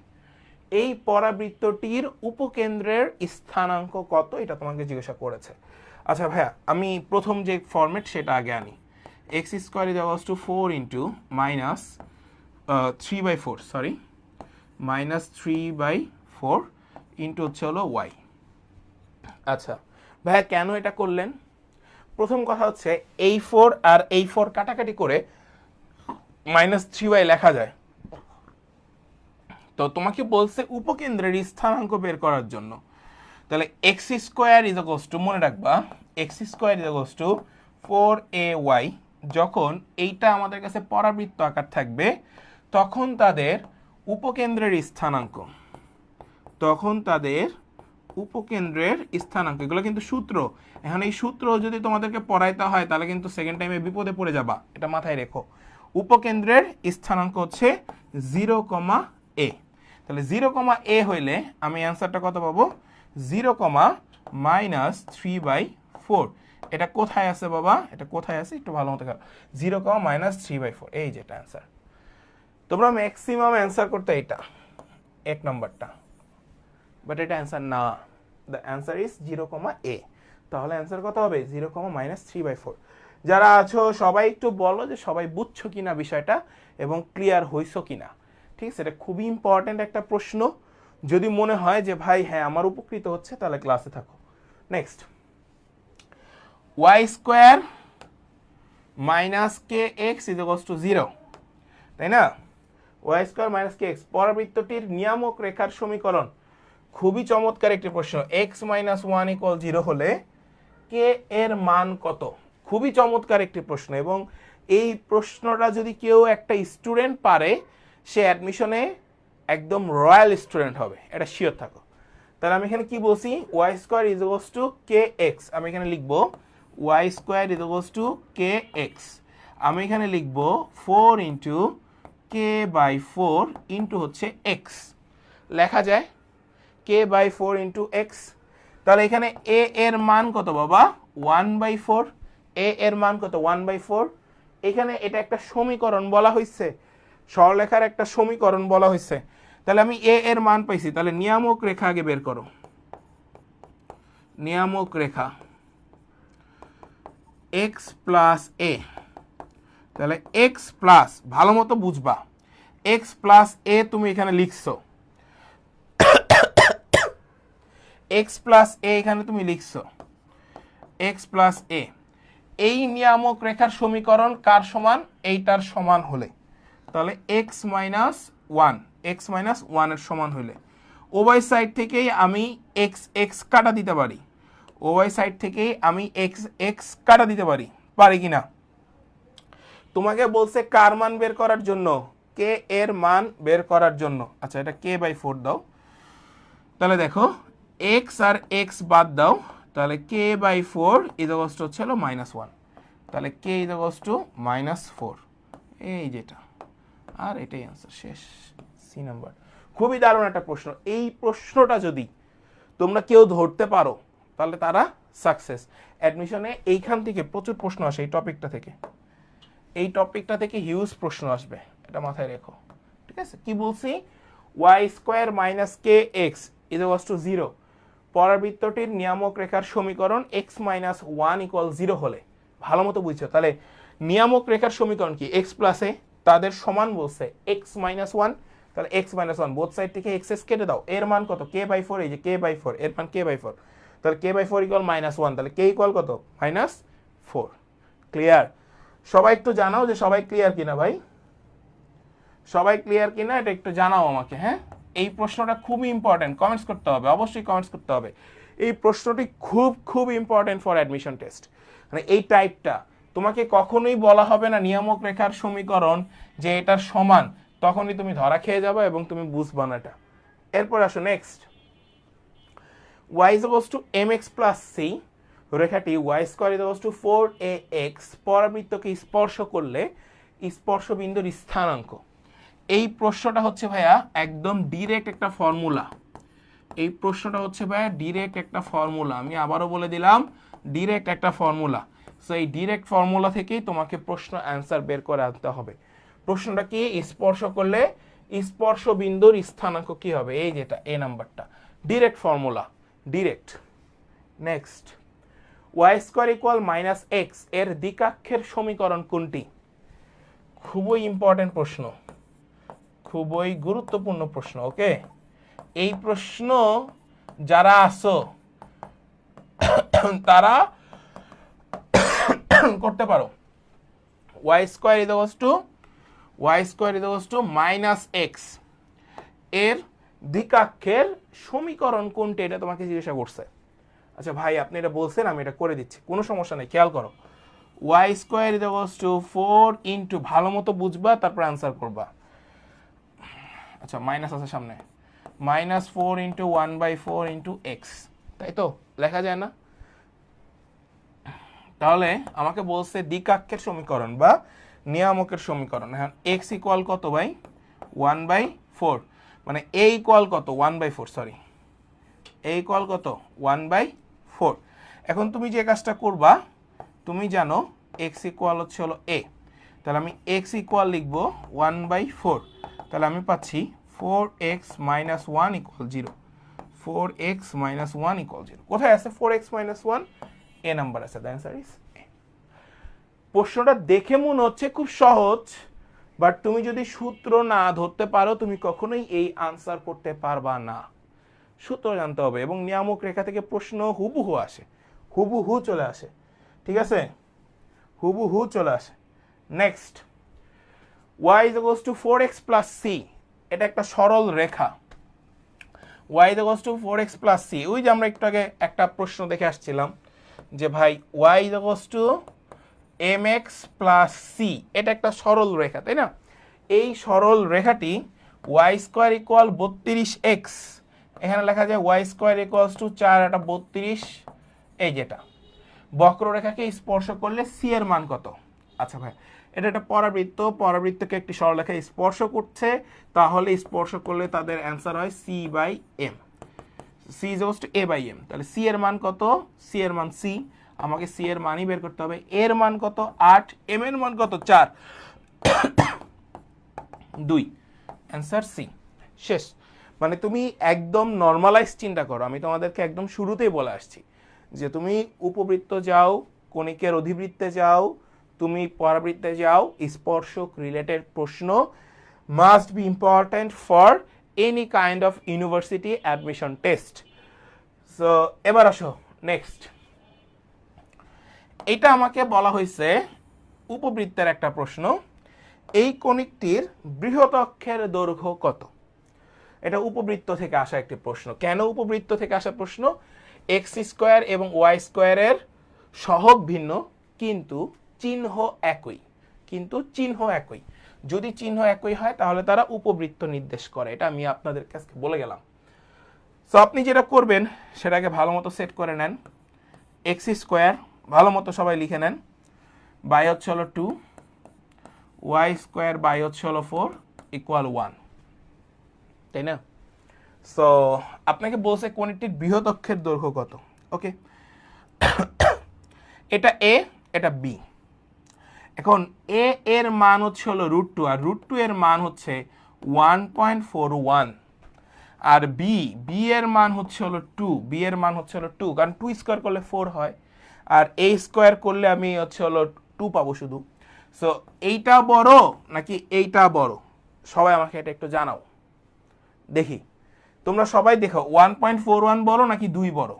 এই পরাবৃত্তটির উপকেন্দ্রের স্থানাঙ্ক কত, এটা তোমাকে জিজ্ঞাসা করেছে। আচ্ছা ভাইয়া, আমি প্রথম যে ফরম্যাট সেটা আগে আনি। X square is equals to 4 into -3/4, sorry -3/4 into হচ্ছে হলো ওয়াই। আচ্ছা ভাইয়া, কেন এটা করলেন? প্রথম কথা হচ্ছে এই 4 আর এই 4 কাটাকাটি করে -3y লেখা যায়, তো তোমাকে বলছে উপকেন্দ্রের স্থানাঙ্ক বের করার জন্য। তাহলে x square is equals two, মনে রাখবা, x square is equals to 4ay। যখন এইটা আমাদের কাছে পরাবৃত্ত আকার থাকবে তখন তাদের উপকেন্দ্রের স্থানাঙ্ক, এগুলো কিন্তু সূত্র। এখন এই সূত্র যদি তোমাদেরকে পড়াইতে হয় তাহলে কিন্তু সেকেন্ড টাইমে বিপদে পড়ে যাবা, এটা মাথায় রেখো। উপকেন্দ্রের স্থানাঙ্ক হচ্ছে 0,a। তাহলে 0,a হইলে আমি অ্যান্সারটা কত পাবো, 0,-3/4। এটা কোথায় আছে বাবা, এটা কোথায় আছে একটু ভালো মতো খেলো, 0,-3/4, এই যেটা অ্যান্সার। তোমরা ম্যাক্সিমাম অ্যান্সার করতে এটা 1 নম্বরটা, বাট এটা অ্যান্সার না, দ্য অ্যান্সার ইজ 0,a। তাহলে অ্যান্সার কত হবে, 0,-3/4। যারা আছো সবাই একটু বলো যে সবাই বুঝছো কিনা বিষয়টা এবং ক্লিয়ার হইছো কিনা। ঠিক আছে, এটা খুবই ইম্পর্টেন্ট একটা প্রশ্ন। যদি মনে হয় যে ভাই হ্যাঁ আমার উপকৃত হচ্ছে, তাহলে ক্লাসে থাকো। Next, y square -kx is equals to 0, তাই না? ওয়াই স্কোয়ার -kx পরাবৃত্তটির নিয়ামক রেখার সমীকরণ। খুবই চমৎকার একটি প্রশ্ন। x - 1 = 0 হলে কে এর মান কত? খুবই চমৎকার একটি প্রশ্ন, এবং এই প্রশ্নটা যদি কেউ একটা স্টুডেন্ট পারে, সে অ্যাডমিশনে একদম রয়্যাল স্টুডেন্ট হবে, এটা শিওর থাকো। তাহলে আমি এখানে কি বলছি, y square is equals to kx। আমি এখানে লিখবো y square is equals to kx। আমি এখানে লিখবো 4 ইন্টু k/4 ইন্টু হচ্ছে x, লেখা যায় k/4 ইন্টু x। তাহলে এখানে a এর মান কত বাবা, 1/4। a এর মান কত, 1/4। এখানে এটা একটা সমীকরণ বলা হয়েছে, সরলরেখার একটা সমীকরণ বলা হয়েছে। তাহলে আমি a এর মান পাইছি, তাহলে নিয়ামক রেখা আগে বের করো। নিয়ামক রেখা x প্লাস a, তাহলে x প্লাস, ভালো মতো বুঝবা, x প্লাস a তুমি এখানে লিখছো, x প্লাস a এখানে তুমি লিখছো, x প্লাস a। এই নিয়ামক রেখার সমীকরণ কার সমান, এইটার সমান হলে, তাহলে x - 1 এর সমান হলে উভয় সাইড থেকেই আমি x কাটা দিতে পারি, উভয় সাইড থেকেই আমি x কাটা দিতে পারি, পারি কিনা? তোমাকে বলছে কার মান বের করার জন্য, কে এর মান বের করার জন্য। আচ্ছা এটা k/4 দাও, তাহলে দেখো এক্স আর এক্স বাদ দাও, তাহলে k/4 ইজ হচ্ছে হলো -1, তাহলে k ইজ -4, এই যেটা, আর এটাই আনসার, শেষ। C number. খুবই দারুণ একটা প্রশ্ন। এই প্রশ্নটা যদি তোমরা কেউ ধরতে পারো তাহলে তারা সাকসেস। অ্যাডমিশনে এইখান থেকে প্রচুর প্রশ্ন আসে, এই টপিকটা থেকে হিউজ প্রশ্ন আসবে, এটা মাথায় রেখো, ঠিক আছে? কি বলছি, y² - kx = 0 পরাবৃত্তটির নিয়ামক রেখার সমীকরণ x - 1 = 0 হলে, ভালো মতো বুঝছো, তাহলে নিয়ামক রেখার সমীকরণ কি, x + a, তাদের সমান বলছে x - 1, তাহলে x - 1 বোথ সাইড থেকে x কেটে দাও, এর মান কত, k/4, এই যে k/4, এর মান k/4, তাহলে k/4 = -1, তাহলে k = কত, -4। ক্লিয়ার? সবাই একটু জানাও যে সবাই ক্লিয়ার কিনা ভাই, সবাই ক্লিয়ার কিনা এটা একটু জানাও আমাকে, হ্যাঁ? এই প্রশ্নটা খুবই ইম্পর্টেন্ট, কমেন্টস করতে হবে, অবশ্যই কমেন্টস করতে হবে। এই প্রশ্নটি খুব খুব ইম্পর্টেন্ট ফর অ্যাডমিশন টেস্ট। মানে এই টাইপটা তোমাকে কখনোই বলা হবে না নিয়ামক রেখার সমীকরণ যে এটার সমান, তখনই তুমি ধরা খেয়ে যাবে এবং তুমি বুঝবা না এটা। এরপর আসো নেক্সট, y = mx + c রেখাটি y² = 4ax পরাবৃত্তকে স্পর্শ করলে স্পর্শ বিন্দুর স্থানাঙ্ক। এই প্রশ্নটা হচ্ছে ভাইয়া একদম ডিরেক্ট একটা ফর্মুলা, এই প্রশ্নটা হচ্ছে ভাইয়া ডিরেক্ট একটা ফর্মুলা, আমি আবারও বলে দিলাম ডিরেক্ট একটা ফর্মুলা। সো এই ডিরেক্ট ফর্মুলা থেকেই তোমাকে প্রশ্ন অ্যান্সার বের করে আনতে হবে। প্রশ্নটা কি, স্পর্শ করলে স্পর্শ বিন্দুর স্থানাঙ্ক কি হবে, এই যেটা এ নাম্বারটা, direct formula, direct. Next, y² - x এর দ্বিকাক্ষের সমীকরণ কোনটি? খুবই ইম্পর্টেন্ট প্রশ্ন, খুবই গুরুত্বপূর্ণ প্রশ্ন, ওকে? এই প্রশ্ন যারা আসো তারা করতে পারো। y² - x এর দ্বিকাক্ষের সমীকরণ কোনটি, এটা তোমাকে জিজ্ঞাসা করছে। আচ্ছা ভাই আপনি এটা বলছেন, আমি এটা করে দিচ্ছি, কোনো সমস্যা নেই, খেয়াল করো। y² = 4 ইন্টু, ভালো মতো বুঝবা তারপর অ্যান্সার করবা। আচ্ছা মাইনাস আছে সামনে, -4 × 1/4 × x, তাই তো লেখা যায় না? তাহলে আমাকে বলছে দ্বিকাক্ষের সমীকরণ বা নিয়ামকের সমীকরণ। এখন x = কত ভাই, 1/4, মানে a = কত, 1/4, সরি a = কত, 1/4। এখন তুমি যে কাজটা করবা, তুমি জানো x = হচ্ছে হলো a, তাহলে আমি x = লিখব 1/4, তাহলে আমি পাচ্ছি 4x - 1 = 0, 4x - 1 = 0। কোথায় আছে 4x - 1? এ নাম্বার আছে, দ্য অ্যান্সার ইজ এ। প্রশ্নটা দেখে মনে হচ্ছে খুব সহজ, বাট তুমি যদি সূত্র না ধরতে পারো তুমি কখনোই এই আনসার করতে পারবা না। সূত্র জানতে হবে, এবং নিয়ামক রেখা থেকে প্রশ্ন হুবহু আসে, হুবহু চলে আসে, ঠিক আছে, হুবহু চলে আসে। নেক্সট, y = 4x + c, এটা একটা সরল রেখা। y = 4x + c, ওই যে আমরা একটু আগে একটা প্রশ্ন দেখে আসছিলাম যে ভাই y = mx + c, এটা একটা সরল রেখা, তাই না? এই সরল রেখাটি y² = 32x, এখানে লেখা যায় y² = 4, এটা 32, এই যেটা বক্ররেখাকে স্পর্শ করলে c এর মান কত? আচ্ছা ভাই এটা একটা পরাবৃত্ত, পরাবৃত্তকে একটি সরলরেখা স্পর্শ করছে, তাহলে স্পর্শ করলে তাদের অ্যান্সার হয় c/m, c = a/m, তাহলে c এর মান কত, c এর মান c, আমাকে c এর মানই বের করতে হবে। এর মান কত, 8, m এর মান কত, 4, 2, অ্যান্সার c, শেষ। মানে তুমি একদম নর্মালাইজ চিন্তা করো, আমি তোমাদেরকে একদম শুরুতেই বলে আসছি যে তুমি উপবৃত্ত যাও, কণিকের অধিবৃত্তে যাও, তুমি পরাবৃত্তে যাও, স্পর্শক রিলেটেড প্রশ্ন must be important for any kind of university admission test. So এবার আসো নেক্সট, এটা আমাকে বলা হয়েছে উপবৃত্তের একটা প্রশ্ন, এই কণিকটির বৃহৎ অক্ষের দৈর্ঘ্য কত? এটা উপবৃত্ত থেকে আসা একটি প্রশ্ন। কেন উপবৃত্ত থেকে আসা প্রশ্ন? x² এবং y² এর সহগ ভিন্ন কিন্তু চিহ্ন একই। কিন্তু চিহ্ন একই। যদি চিহ্ন একই হয় তাহলে তারা উপবৃত্ত নির্দেশ করে, এটা আমি আপনাদের কাছে বলে গেলাম। সো আপনি যেটা করবেন সেটাকে ভালো মতো সেট করে নেন। এক্স স্কোয়ার ভালো মতো সবাই লিখে নেন, বাই হচ্ছে হলো 2, ওয়াই স্কোয়ার বাই হচ্ছে হলো 4 ইকুয়াল 1, তাই না? সো আপনাকে বলছে কোণটির বৃহৎ অক্ষের দৈর্ঘ্য কত। ওকে, এটা এ, এটা বি। এখন এ এর মান হচ্ছে হলো √2, আর √2 এর মান হচ্ছে 1.41, আর বি এর মান হচ্ছে হলো 2, বি এর মান হচ্ছে হলো 2, কারণ 2 স্কোয়ার করলে 4 হয়, আর এ স্কোয়ার করলে আমি হচ্ছে হলো 2 পাবো শুধু। সো এইটা বড় নাকি এইটা বড়, সবাই আমাকে এটা একটু জানাও দেখি। তোমরা সবাই দেখো 1.41 বড় নাকি 2 বড়?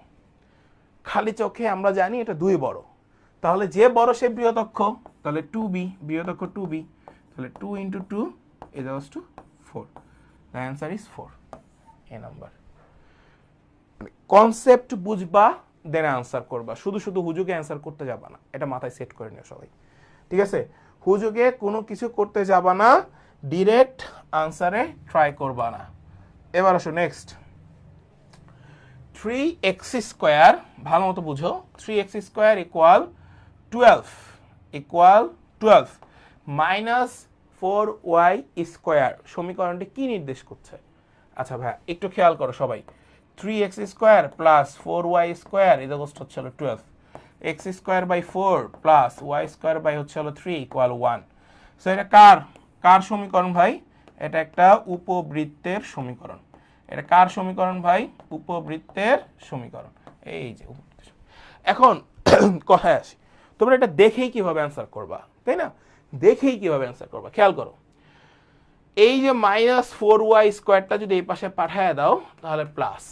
খালি চোখে আমরা জানি এটা 2 বড়। তাহলে যে বড় সে বৃহৎ অক্ষ, তাহলে 2b, বৃহৎ অক্ষ 2b, তাহলে 2 × 2 = 4। The answer is 4, A number. Concept বুঝবা দেন অ্যান্সার করবা, শুধু শুধু হুজুগে অ্যান্সার করতে যাবা না, এটা মাথায় সেট করে নিও সবাই, ঠিক আছে? হুজুগে কোনো কিছু করতে যাবা না, ডিরেক্ট আনসারে ট্রাই করবা না। এবার আসো নেক্সট। 3x² ভালো মতো বুঝো, 3x² ইকুয়াল 12 মাইনাস 4y² সমীকরণটি কি নির্দেশ করছে? আচ্ছা ভাই একটু খেয়াল করো সবাই, 3x² প্লাস 4y² হচ্ছে হলো 12, x²/4 প্লাস y² বাই হচ্ছে হলো 3 ইকুয়াল 1। সো এটা কার সমীকরণ ভাই? এটা একটা উপবৃত্তের সমীকরণ। এটা কার সমীকরণ ভাই? উপবৃত্তের সমীকরণ। এই যে এখন কথায় আসি, তোমরা এটা দেখেই কিভাবে অ্যান্সার করবা, তাই না? দেখেই কিভাবে অ্যান্সার করবা খেয়াল করো। এই যে -4y² যদি এই পাশে পাঠায় দাও তাহলে প্লাস,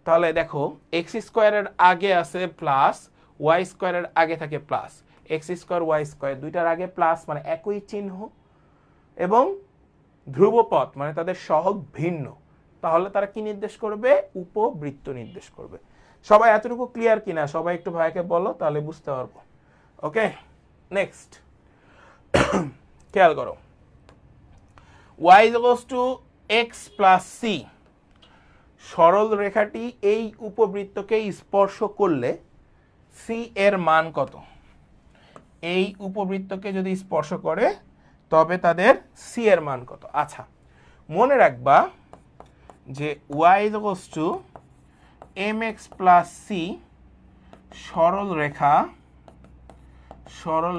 তাহলে দেখো x² এর আগে আছে প্লাস, y² এর আগে থাকে প্লাস, x² y² দুইটার আগে প্লাস মানে একই চিহ্ন এবং ধ্রুবপদ মানে তাদের সহগ ভিন্ন, তাহলে তারা কি নির্দেশ করবে? উপবৃত্ত নির্দেশ করবে। সবাই এতটুকু ক্লিয়ার কিনা? সবাই একটু ভাইকে বলো, তাহলে বুঝতে পারবো। ওকে, নেক্সট খেয়াল করো, y = x + c, সরল রেখাটি এই উপবৃত্তকে স্পর্শ করলে c এর মান কত? এই উপবৃত্তকে যদি স্পর্শ করে তবে তাদের c এর মান কত? আচ্ছা মনে রাখবা যে y = mx + c, সরল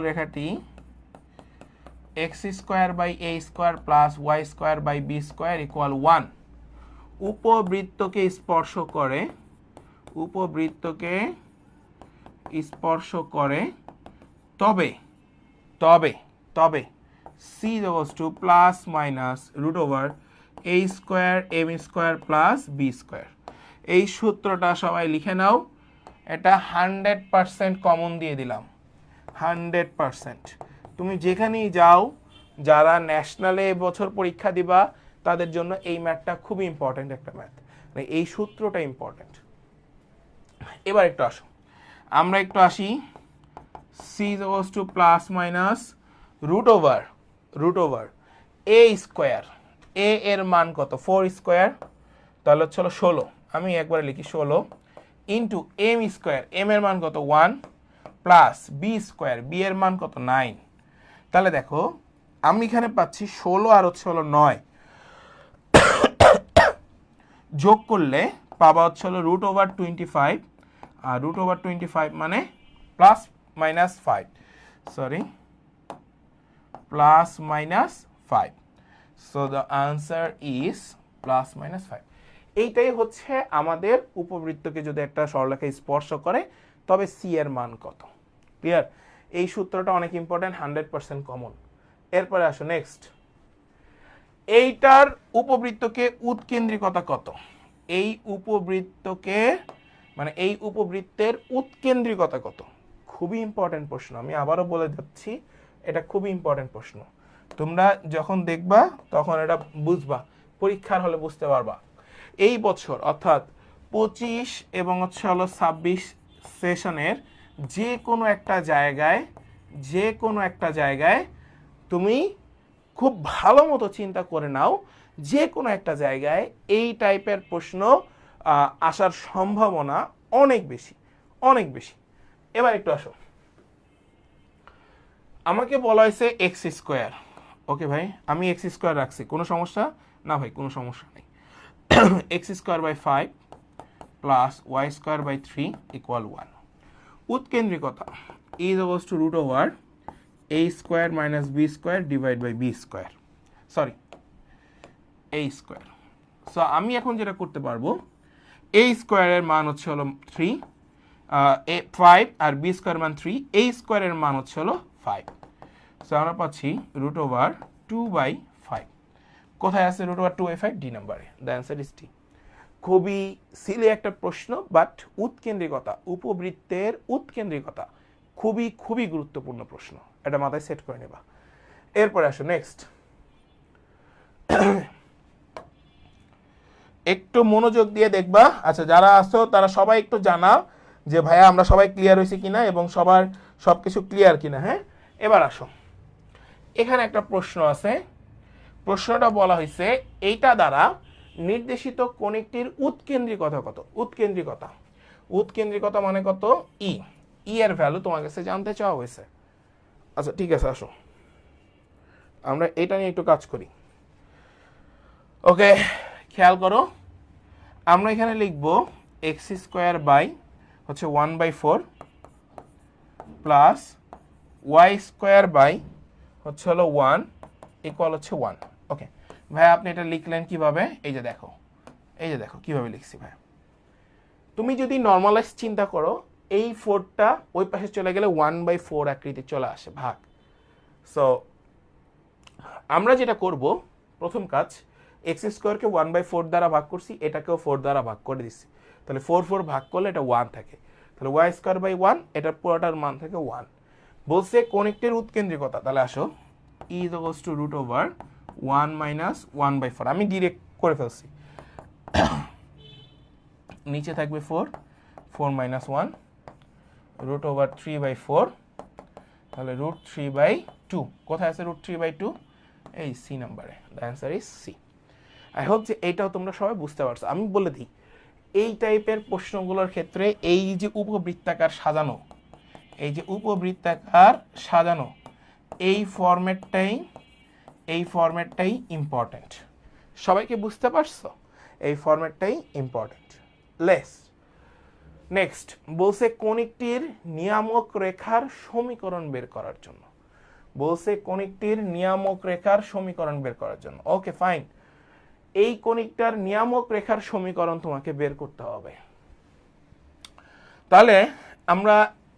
রেখাটি x² + y² + b² = 1 উপবৃত্তকে স্পর্শ করে তবে c = plus minus √a² m² + b²। এই সূত্রটা সবাই লিখে নাও, এটা 100% কমন দিয়ে দিলাম, 100%। তুমি যেখানেই যাও, যারা ন্যাশনালে এবছর পরীক্ষা দিবা তাদের জন্য এই ম্যাথটা খুবই ইম্পর্টেন্ট একটা ম্যাথ, মানে এই সূত্রটা ইম্পর্টেন্ট। এবার একটু আসো, আমরা একটু আসি, c = plus minus √a², a এর মান কত? 4², তাহলে হচ্ছে 16, আমি একবারে লিখি 16 ইন্টু m², m এর মান কত? 1 প্লাস b², b এর মান কত? 9। তাহলে দেখো আমি এখানে পাচ্ছি 16 আর হচ্ছে 9, যোগ করলে পাবা হচ্ছে √25, আর √25 মানে plus minus 5, so the answer is +-5। এইটাই হচ্ছে আমাদের উপবৃত্তকে যদি একটা সরলরেখা স্পর্শ করে তবে c এর মান কত। ক্লিয়ার? এই সূত্রটা অনেক ইম্পর্টেন্ট, 100% কমন। এরপরে আসো নেক্সট, এইটার উপবৃত্তকে উৎকেন্দ্রিকতা কত? এই উপবৃত্তের উৎকেন্দ্রিকতা কত? খুবই ইম্পর্টেন্ট প্রশ্ন, আমি আবারও বলে যাচ্ছি, এটা খুবই ইম্পর্টেন্ট প্রশ্ন। তোমরা যখন দেখবা তখন এটা বুঝবা, পরীক্ষার হলে বুঝতে পারবা। এই বছর অর্থাৎ 25 এবং 26 সেশনের যে কোনো একটা জায়গায় তুমি খুব ভালো মতো চিন্তা করে নাও, যে কোনো একটা জায়গায় এই টাইপের প্রশ্ন আসার সম্ভাবনা অনেক বেশি, অনেক বেশি। এবার একটু আসো, আমাকে বলা হয়েছে এক্স স্কোয়ার। ওকে ভাই, আমি এক্স স্কোয়ার রাখছি, কোনো সমস্যা না ভাই? কোনো সমস্যা নেই। X square by 5 plus y square by 3 equal 1। উৎকেন্দ্রিকতা is equals to root over a square minus b square divide by b square, sorry a square. So আমি এখন যেটা করতে পারবো, a স্কোয়ারের মান হচ্ছে হলো 3, 5 আর বি স্কোয়ার মান 3, a স্কোয়ারের মান হচ্ছে হলো 5। সো আমরা পাচ্ছি রুট ওভার 2/5। কোথায় আছে রুট ওভার 2/5? ডি নাম্বারে। The answer is D. খুবই সিলি একটা প্রশ্ন, বাট উৎকেন্দ্রিকতা, উপবৃত্তের উৎকেন্দ্রিকতা খুবই খুবই গুরুত্বপূর্ণ প্রশ্ন, এটা মাথায় সেট করে নেবা। এরপরে আসো নেক্সট, একটু মনোযোগ দিয়ে দেখবা। আচ্ছা, যারা আসো তারা সবাই একটু জানাও যে ভাইয়া আমরা সবাই ক্লিয়ার হয়েছি কিনা এবং সবার সবকিছু ক্লিয়ার কিনা। হ্যাঁ, এবার আসো, এখানে একটা প্রশ্ন আছে। প্রশ্নটা বলা হয়েছে এইটা দ্বারা নির্দেশিত কণিকটির উৎকেন্দ্রিকতা কত? উৎকেন্দ্রিকতা, উৎকেন্দ্রিকতা মানে কত? ই, ই এর ভ্যালু তোমার কাছে জানতে চাওয়া হয়েছে। আচ্ছা ঠিক আছে, আসো আমরা এটা নিয়ে একটু কাজ করি। ওকে, খেয়াল করো, আমরা এখানে লিখবো এক্স স্কোয়ার বাই হচ্ছে 1/4 প্লাস ওয়াই স্কোয়ার বাই হচ্ছে হলো 1 ইকুয়াল হচ্ছে 1। ওকে ভাই, আপনি এটা লিখলেন কিভাবে? এই যে দেখো, এই যে দেখো কিভাবে লিখছি ভাই। তুমি যদি নর্মালাইজ চিন্তা করো, এই 4টা ওই পাশে চলে গেলে 1/4 আকৃতি চলে আসে ভাগ। সো আমরা যেটা করব, প্রথম কাজ, এক্স স্কোয়ারকে 1/4 দ্বারা ভাগ করছি, এটাকেও 4 দ্বারা ভাগ করে দিচ্ছি, তাহলে 4 ভাগ করলে এটা 1 থাকে, তাহলে ওয়াই স্কোয়ার বাই 1, এটার পুরোটার মান থাকে 1। বলছে কণিকটির উৎকেন্দ্রিকতা, তাহলে আসো e is equals to root over 1 minus 1/4, আমি ডিরেক্ট করে ফেলছি, নিচে থাকবে 4, 4 মাইনাস 1 রুট ওভার 3/4, তাহলে রুট 3/2। কোথায় আছে রুট 3/2? এই সি নাম্বারে। The answer is C. I hope যে এইটাও তোমরা সবাই বুঝতে পারছো। আমি বলে দিই, এই টাইপের প্রশ্নগুলোর ক্ষেত্রে এই যে উপবৃত্তাকার সাজানো, এই যে উপবৃত্তাকার সাজানো, এই ফরম্যাটটাই ইম্পর্ট্যান্ট। সবাইকে বুঝতে পারছো? এই ফরম্যাটটাই ইম্পর্ট্যান্ট। নেক্সট বলছে কণিকটির নিয়ামক রেখার সমীকরণ বের করার জন্য, বলছে কণিকটির নিয়ামক রেখার সমীকরণ বের করার জন্য। ওকে ফাইন, এই কণিকটার নিয়ামক রেখার সমীকরণ তোমাকে বের করতে হবে। তাহলে আমরা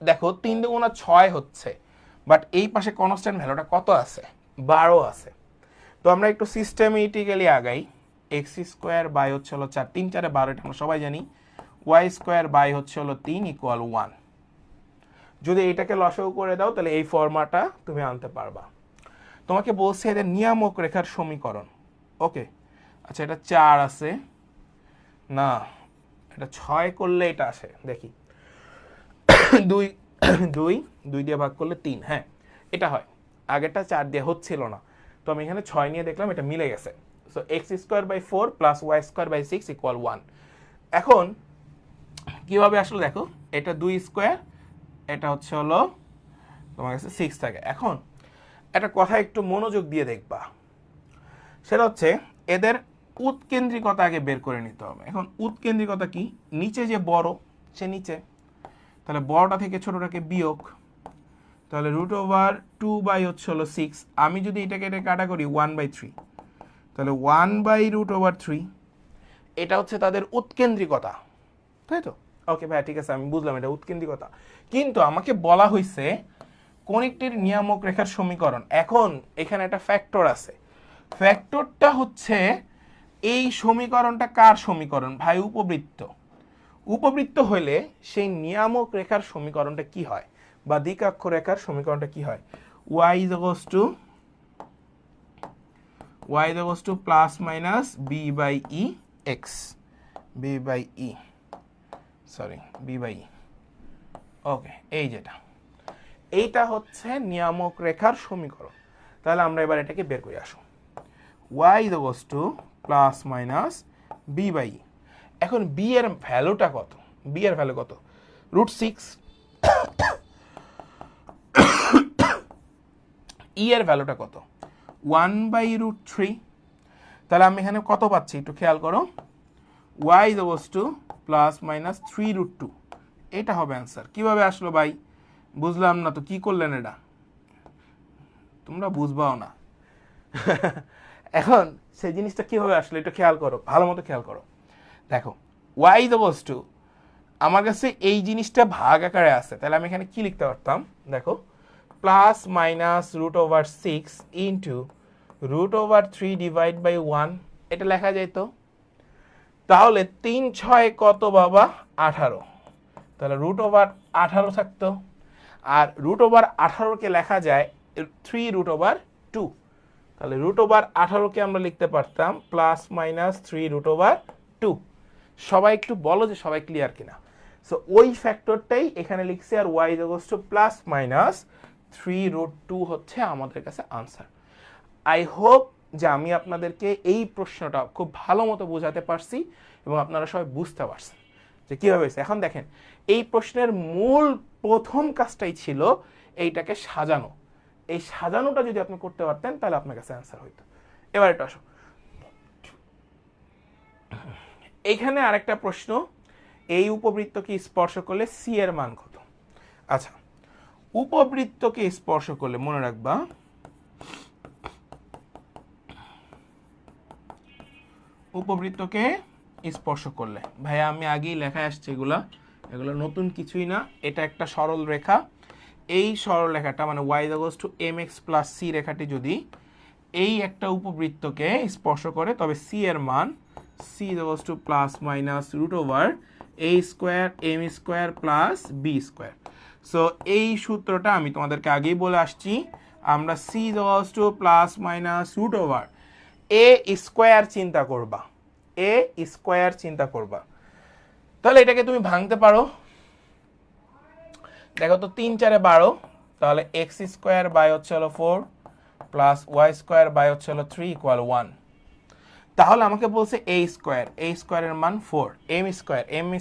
দেখো 3 × 6 হচ্ছে, বাট এই পাশে কনস্ট্যান্ট ভ্যালুটা কত আছে? 12 আছে। তো আমরা একটু সিস্টেমেটিক্যালি আগাই। এক্স স্কোয়ার বাই হচ্ছে হলো 4, 3 4 12, এটা আমরা সবাই জানি। ওয়াই স্কোয়ার বাই হচ্ছে হলো 3 ইকুয়াল 1। যদি এটাকে লসাগু করে দাও তাহলে এই ফর্মাটা তুমি আনতে পারবা। তোমাকে বলছে এদের নিয়ামক রেখার সমীকরণ। ওকে আচ্ছা, এটা 4 আছে না, এটা 6 করলে এটা আসে, দেখি 2 2 2 দিয়ে ভাগ করলে 3, হ্যাঁ এটা হয়। আগেরটা 4 দিয়ে হচ্ছিল না, তো আমি এখানে 6 নিয়ে দেখলাম এটা মিলে গেছে। So x square by 4 plus y square by 6 equal 1। এখন কিভাবে আসলে দেখো, এটা 2 স্কোয়ার, এটা হচ্ছে হলো তোমার কাছে 6 থাকে। এখন একটা কথা একটু মনোযোগ দিয়ে দেখবা, সেটা হচ্ছে এদের উৎকেন্দ্রিকতা আগে বের করে নিতে হবে। এখন উৎকেন্দ্রিকতা কি? নিচে যে বড় সে নিচে, তাহলে বড়টা থেকে ছোটটাকে বিয়োগ, তাহলে রুট ওভার 2 বাই হচ্ছে হলো 6। আমি যদি এটাকে এটা কাটা করি 1/3, তাহলে 1/√3, এটা হচ্ছে তাদের উৎকেন্দ্রিকতা, তাই তো? ওকে ভাই ঠিক আছে, আমি বুঝলাম এটা উৎকেন্দ্রিকতা, কিন্তু আমাকে বলা হয়েছে কণিকটির নিয়ামক রেখার সমীকরণ। এখন এখানে একটা ফ্যাক্টর আছে, ফ্যাক্টরটা হচ্ছে এই সমীকরণটা কার সমীকরণ ভাই? উপবৃত্ত। উপবৃত্ত হলে সেই নিয়ামক রেখার সমীকরণটা কি হয়, বা দ্বিকাক্ষ রেখার সমীকরণটা কি হয়? y is to plus minus b by e x, b by e, sorry b by e. Okay, এই যেটা, এইটা হচ্ছে নিয়ামক রেখার সমীকরণ। তাহলে আমরা এবার এটাকে বের করে আসো y is equals to plus minus b by e। এখন b এর ভ্যালুটা কত? b এর ভ্যালু কত? √6। e এর ভ্যালুটা কত? 1/√3। তাহলে আমি এখানে কত পাচ্ছি একটু খেয়াল করো, y is equals to plus minus 3√2। এটা হবে অ্যান্সার। কিভাবে আসলো ভাই? বুঝলাম না তো, কি করলেন এটা? তোমরা বুঝবাও না। এখন সেই জিনিসটা কিভাবে আসলো একটু খেয়াল করো, ভালো মতো খেয়াল করো। দেখো y is equals to, আমার কাছে এই জিনিসটা ভাগ আকারে আছে, তাহলে আমি এখানে কি লিখতে পারতাম? দেখো plus minus √6 into √3 divide by 1, এটা লেখা যায় তো। তাহলে 3 6 কত বাবা? 18। তাহলে √18 থাকতো। আর √18কে লেখা যায় 3√2। তাহলে √18কে আমরা লিখতে পারতাম প্লাস মাইনাস 3√2। সবাই একটু বলো যে সবাই ক্লিয়ার কিনা। সো ওই ফ্যাক্টরটাই এখানে লিখছি, আর y is equals to plus minus 3√2 হচ্ছে আমাদের কাছে আনসার। আই হোপ যে আমি আপনাদেরকে এই প্রশ্নটা খুব ভালো মতো বোঝাতে পারছি এবং আপনারা সবাই বুঝতে পারছেন যে কীভাবে হয়েছে। এখন দেখেন, এই প্রশ্নের মূল প্রথম কাজটাই ছিল এইটাকে সাজানো। এই সাজানোটা যদি আপনি করতে পারতেন তাহলে আপনার কাছে অ্যান্সার হইতো। এবার এটা আসো, এইখানে আরেকটা প্রশ্ন, এই উপবৃত্তকে স্পর্শ করলে সি এর মান কত? আচ্ছা, উপবৃত্তকে স্পর্শ করলে মনে রাখবা উপবৃত্তকে স্পর্শ করলে, ভাইয়া আমি আগেই লেখায় আসছি এগুলো নতুন কিছুই না। এটা একটা সরল রেখা, এই সরল রেখাটা মানে y is equals to mx plus c রেখাটি যদি এই একটা উপবৃত্তকে স্পর্শ করে তবে c এর মান c is equals to plus minus √a square m square plus b square. So এই সূত্রটা আমি তোমাদেরকে আগেই বলে আসছি, আমরা c is equals to plus minus √a square চিন্তা করবা, a স্কোয়ার চিন্তা করবা। তাহলে এটাকে তুমি ভাঙতে পারো। দেখো তো 3 4 12, তাহলে x স্কোয়ার বাই হচ্ছে হলো 4 প্লাস y স্কোয়ার বাই হচ্ছে হলো 3 ইকুয়াল 1। তাহলে আমাকে বলছে a স্কোয়ারের মান 4, m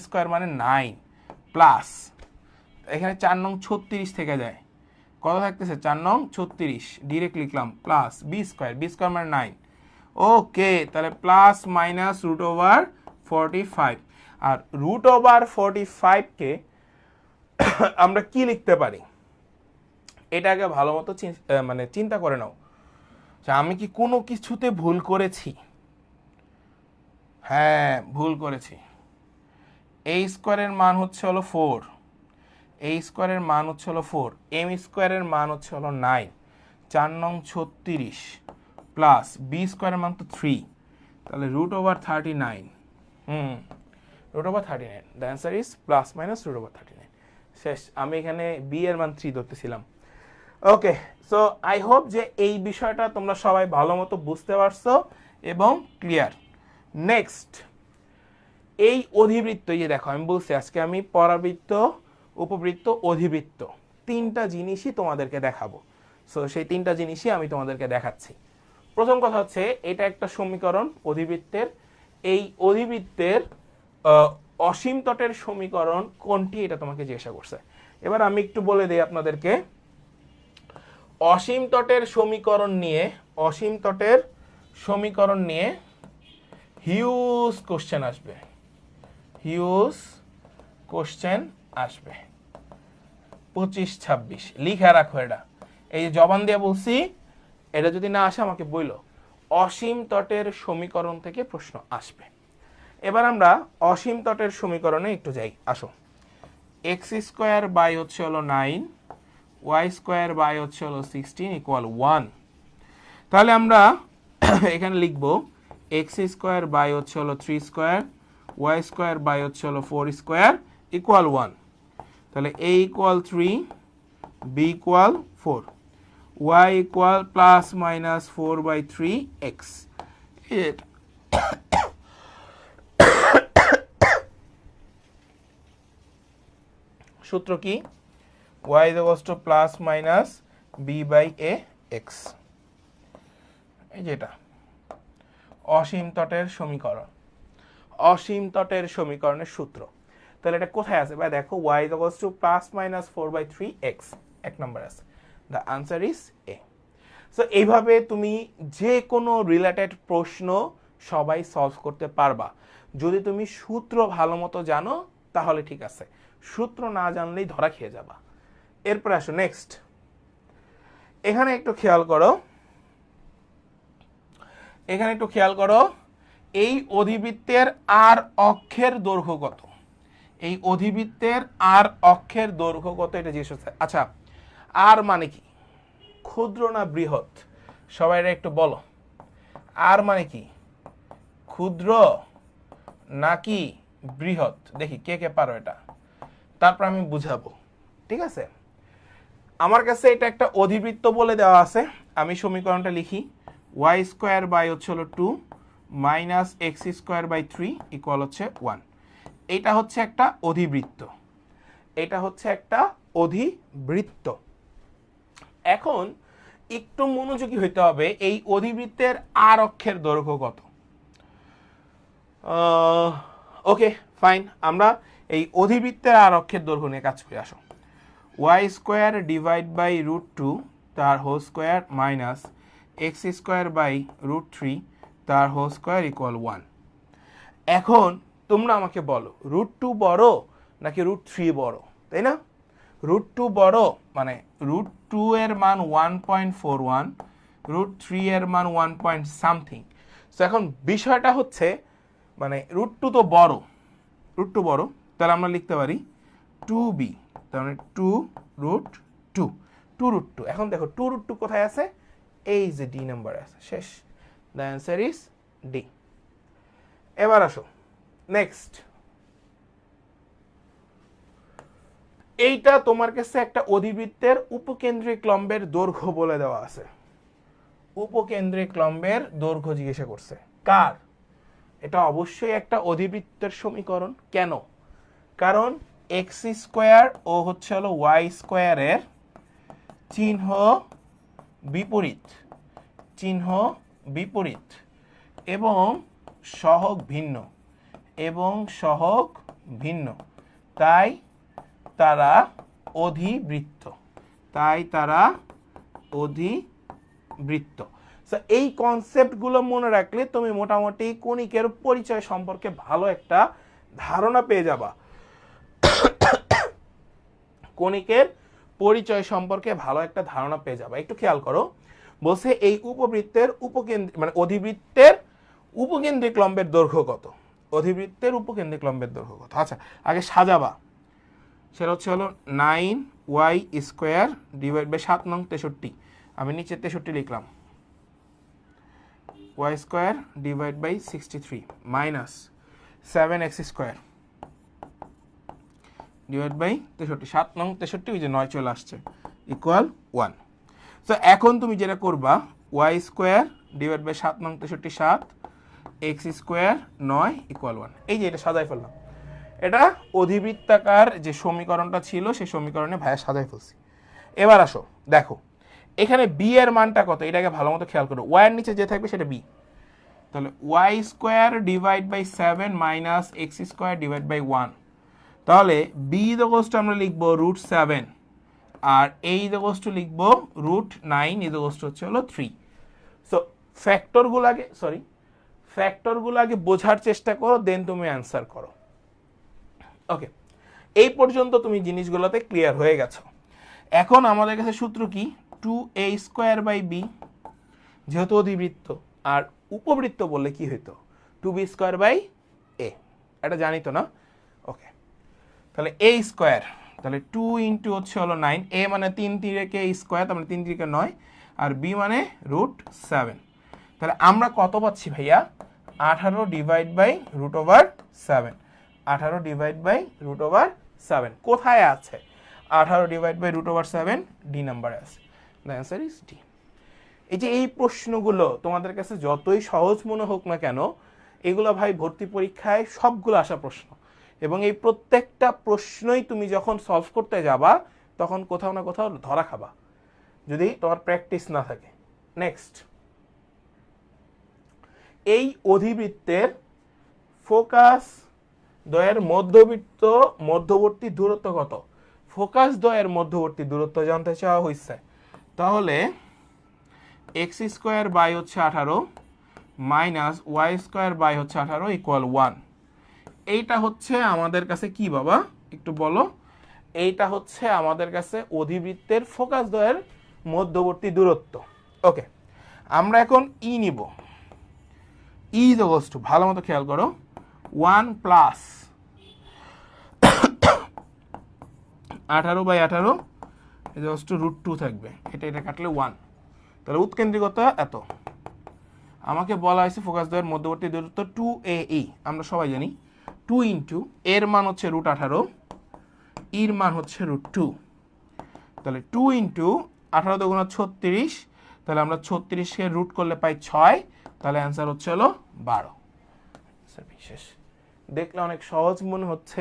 স্কোয়ার মানে 9 প্লাস এখানে 4 নং 36 থেকে যায়, কত থাকতেছে? 4 নং 36, ডিরেক্ট লিখলাম প্লাস b স্কোয়ার মানে 9। ওকে, তাহলে প্লাস মাইনাস √45। আর √45কে আমরা কি লিখতে পারি এটাকে ভালো মতো মানে চিন্তা করে নাও, আমি কি কোনো কিছুতে ভুল করেছি? হ্যাঁ, ভুল করেছি। a স্কোয়ারের মান হচ্ছে হলো 4, a স্কোয়ারের মান হচ্ছে হলো 4, m স্কোয়ারের মান হচ্ছে হলো 9, 4 নং 36 প্লাস b স্কোয়ারের মান তো 3, তাহলে √39। √39, the answer is plus minus √39। শেষ। আমি এখানে b এর মান 3 ধরতেছিলাম। ওকে, সো আই হোপ যে এই বিষয়টা তোমরা সবাই ভালো মতো বুঝতে পারছো এবং ক্লিয়ার। নেক্সট, এই অধিবৃত্ত, যে দেখো আমি বলছি আজকে আমি পরাবৃত্ত, উপবৃত্ত, অধিবৃত্ত তিনটা জিনিসই তোমাদেরকে দেখাবো। সো সেই তিনটা জিনিসই আমি তোমাদেরকে দেখাচ্ছি। প্রথম কথা হচ্ছে এটা একটা সমীকরণ অধিবৃত্তের, এই অধিবৃত্তের অসীম তটের সমীকরণ কোনটি এটা তোমাকে জিজ্ঞাসা করছে। এবার আমি একটু বলে দিই আপনাদেরকে, অসীম তটের সমীকরণ নিয়ে হিউজ কোশ্চেন আসবে 25 26, লিখে রাখো এটা। এই যে জবান দিয়ে বলছি, এটা যদি না আসে আমাকে বইলো। অসীম তটের সমীকরণ থেকে প্রশ্ন আসবে। এবার আমরা অসীম তটের সমীকরণে একটু যাই, আসো। x স্কোয়ার বাই হচ্ছে হলো 9, y স্কোয়ার বাই হচ্ছে হলো 16 ইকুয়াল 1। তাহলে আমরা এখানে লিখবো x স্কোয়ার বাই হচ্ছে হলো 3 স্কোয়ার, y স্কোয়ার বাই হচ্ছে হলো 4 স্কোয়ার ইকুয়াল 1। তাহলে a equal 3, b equal 4, y equal plus minus 4/3x। সূত্র কি? y is equals to plus minus b/a x। এই যেটা অসীম তটের সমীকরণ, অসীম তটের সমীকরণের সূত্র। তাহলে এটা কোথায় আছে ভাই? দেখো y equals to plus minus 4/3x এক নম্বর আছে। The answer is a. So এইভাবে তুমি যে কোনো রিলেটেড প্রশ্ন সবাই সলভ করতে পারবা যদি তুমি সূত্র ভালো মতো জানো, তাহলে ঠিক আছে। সূত্র না জানলেই ধরা খেয়ে যাবা। এরপর আসো নেক্সট। এখানে একটু খেয়াল করো, এখানে একটু খেয়াল করো, এই অধিবৃত্তের আর অক্ষের দৈর্ঘ্য কত? এই অধিবৃত্তের আর অক্ষের দৈর্ঘ্য কত এটা জিজ্ঞেস করছে। আচ্ছা, আর মানে কি? ক্ষুদ্র না বৃহৎ? সবাই একটু বলো, আর মানে কি? ক্ষুদ্র নাকি বৃহৎ? দেখি কে কে পারো এটা, তারপর আমি বুঝাবো। ঠিক আছে, আমার কাছে এটা একটা অধিবৃত্ত বলে দেওয়া আছে। আমি সমীকরণটা লিখি, ওয়াই স্কোয়ার বাই হচ্ছে হলো 2 minus x square by 3 equal হচ্ছে 1। এটা হচ্ছে একটা অধিবৃত্ত, এটা হচ্ছে একটা অধিবৃত্ত। এখন একটু মনোযোগী হইতে হবে, এই অধিবৃত্তের আর অক্ষের দৈর্ঘ্য কত? ওকে ফাইন, আমরা এই অধিবৃত্তের আর অক্ষের দৈর্ঘ্য নিয়ে কাজ করে আসো। ওয়াই স্কোয়ার ডিভাইড বাই √2 তার whole square minus x square by √3 তার হোল স্কোয়ার ইকুয়াল 1। এখন তোমরা আমাকে বলো, √2 বড় নাকি √3 বড়? তাই না? √2 বড়, মানে √2 এর মান 1.41, √3 এর মান 1 পয়েন্ট সামথিং। সো এখন বিষয়টা হচ্ছে, মানে √2 তো বড়, √2 বড়, তাহলে আমরা লিখতে পারি 2b, তার মানে 2√2। এখন দেখো 2√2 কোথায় আছে? এই যে ডি নাম্বারে আছে, শেষ। The answer is D. এবার আসো নেক্সট। এইটা তোমার কাছে একটা অধিবৃত্তের উপকেন্দ্রিক লম্বের দৈর্ঘ্য বলে দেওয়া আছে। উপকেন্দ্রিক লম্বের দৈর্ঘ্য জিজ্ঞাসা করছে কার? এটা অবশ্যই একটা অধিবৃত্তের সমীকরণ। কেন? কারণ এক্স স্কোয়ার ও হচ্ছে হলো ওয়াই স্কোয়ারের চিহ্ন বিপরীত, চিহ্ন বিপরীত এবং সহগ ভিন্ন, এবং সহগ ভিন্ন, তাই তারা অধিবৃত্ত, তাই তারা অধিবৃত্ত। এই কনসেপ্টগুলো মনে রাখলে তুমি মোটামুটি কণিকের পরিচয় সম্পর্কে ভালো একটা ধারণা পেয়ে যাবা। কণিকের পরিচয় সম্পর্কে ভালো একটা ধারণা পেয়ে যাবা। একটু খেয়াল করো, বলছে এই উপবৃত্তের মানে অধিবৃত্তের উপকেন্দ্রিক লম্বের দৈর্ঘ্য কত? অধিবৃত্তের উপকেন্দ্রিক লম্বের দৈর্ঘ্য কত? আচ্ছা, আগে সাজাবা। সেটা হচ্ছে হলো 9y স্কোয়ার ডিভাইড বাই 7 নং 63। আমি নিচে 63 লিখলাম। y square divide by 63 minus 7x square divide by 63, 7 নং 63, ওই যে 9 চলে আসছে, ইকুয়াল 1। সো এখন তুমি যেটা করবা, y স্কোয়ার ডিভাইড বাই 7 নং 63 7, x স্কোয়ার 9 ইকুয়াল 1। এই যে এটা সাজাই ফেললাম। এটা অধিবৃত্তাকার যে সমীকরণটা ছিল সেই সমীকরণে ভাইয়া সাজাই ফেলছি। এবার আসো দেখো, এখানে বি এর মানটা কত? এটাকে ভালো মতো খেয়াল করো। ওয়াই এর নিচে যে থাকবে সেটা বি। তাহলে y square divide by 7 minus x square divide by 1। তাহলে বি ইকুয়ালস টু আমরা লিখবো √7, আর এই ইকুয়ালস টু লিখবো √9 ইকুয়ালস টু হচ্ছে হলো 3। সো ফ্যাক্টরগুলো আগে বোঝার চেষ্টা করো, দেন তুমি অ্যান্সার করো। ওকে, এই পর্যন্ত তুমি জিনিসগুলোতে ক্লিয়ার হয়ে গেছো। এখন আমাদের কাছে সূত্র কি? 2a স্কোয়ার বাই বি, যেহেতু অধিবৃত্ত, আর উপবৃত্ত বললে কি হইতো? 2b স্কোয়ার বাই এ, এটা জানি তো না? ওকে, তাহলে a স্কোয়ার, তাহলে 2 ইন্টু হচ্ছে হলো 9, a মানে 3 3 স্কোয়ার, তার মানে 3 3 9, আর b মানে √7। তাহলে আমরা কত পাচ্ছি ভাইয়া? 18 ডিভাইড বাই √7, 18 ডিভাইড বাই √7 কোথায় আছে? 18 ডিভাইড বাই √7 ডি নাম্বারে আছে। The answer is D. এই যে এই প্রশ্নগুলো তোমাদের কাছে যতই সহজ মনে হোক না কেন, এগুলো ভাই ভর্তি পরীক্ষায় সবগুলো আসা প্রশ্ন, এবং এই প্রত্যেকটা প্রশ্নই তুমি যখন সলভ করতে যাবা তখন কোথাও না কোথাও ধরা খাবা যদি তোমার প্র্যাকটিস না থাকে। নেক্সট, এই অধিবৃত্তের ফোকাস দ্বয়ের মধ্যবর্তী দূরত্ব কত? ফোকাস দ্বয়ের মধ্যবর্তী দূরত্ব জানতে চাওয়া হয়েছে। তাহলে এক্স স্কোয়ার বাই হচ্ছে 18 মাইনাস ওয়াই স্কোয়ার বাই হচ্ছে 18 ইকুয়াল 1। এইটা হচ্ছে আমাদের কাছে কি বাবা একটু বলো? এইটা হচ্ছে আমাদের কাছে অধিবৃত্তের ফোকাস দ্বয়ের মধ্যবর্তী দূরত্ব। ওকে, আমরা এখন ই নিব। ই ইজ ইকুয়ালস টু, ভালো মতো খেয়াল করো, 1 প্লাস 18 বাই 18 ইজ টু √2 থাকবে, এটা কাটলে 1। তাহলে উৎকেন্দ্রিকতা এত। আমাকে বলা হয়েছে ফোকাস দ্বয়ের মধ্যবর্তী দূরত্ব 2AE, আমরা সবাই জানি 2 ইন্টু এর মান হচ্ছে √18, ইর মান হচ্ছে √2। তাহলে 2 ইন্টু 18 দুগুণ 36, তাহলে আমরা 36কে রুট করলে পাই 6, তাহলে অ্যান্সার হচ্ছে হলো 12। বিশেষ দেখলে অনেক সহজ মনে হচ্ছে,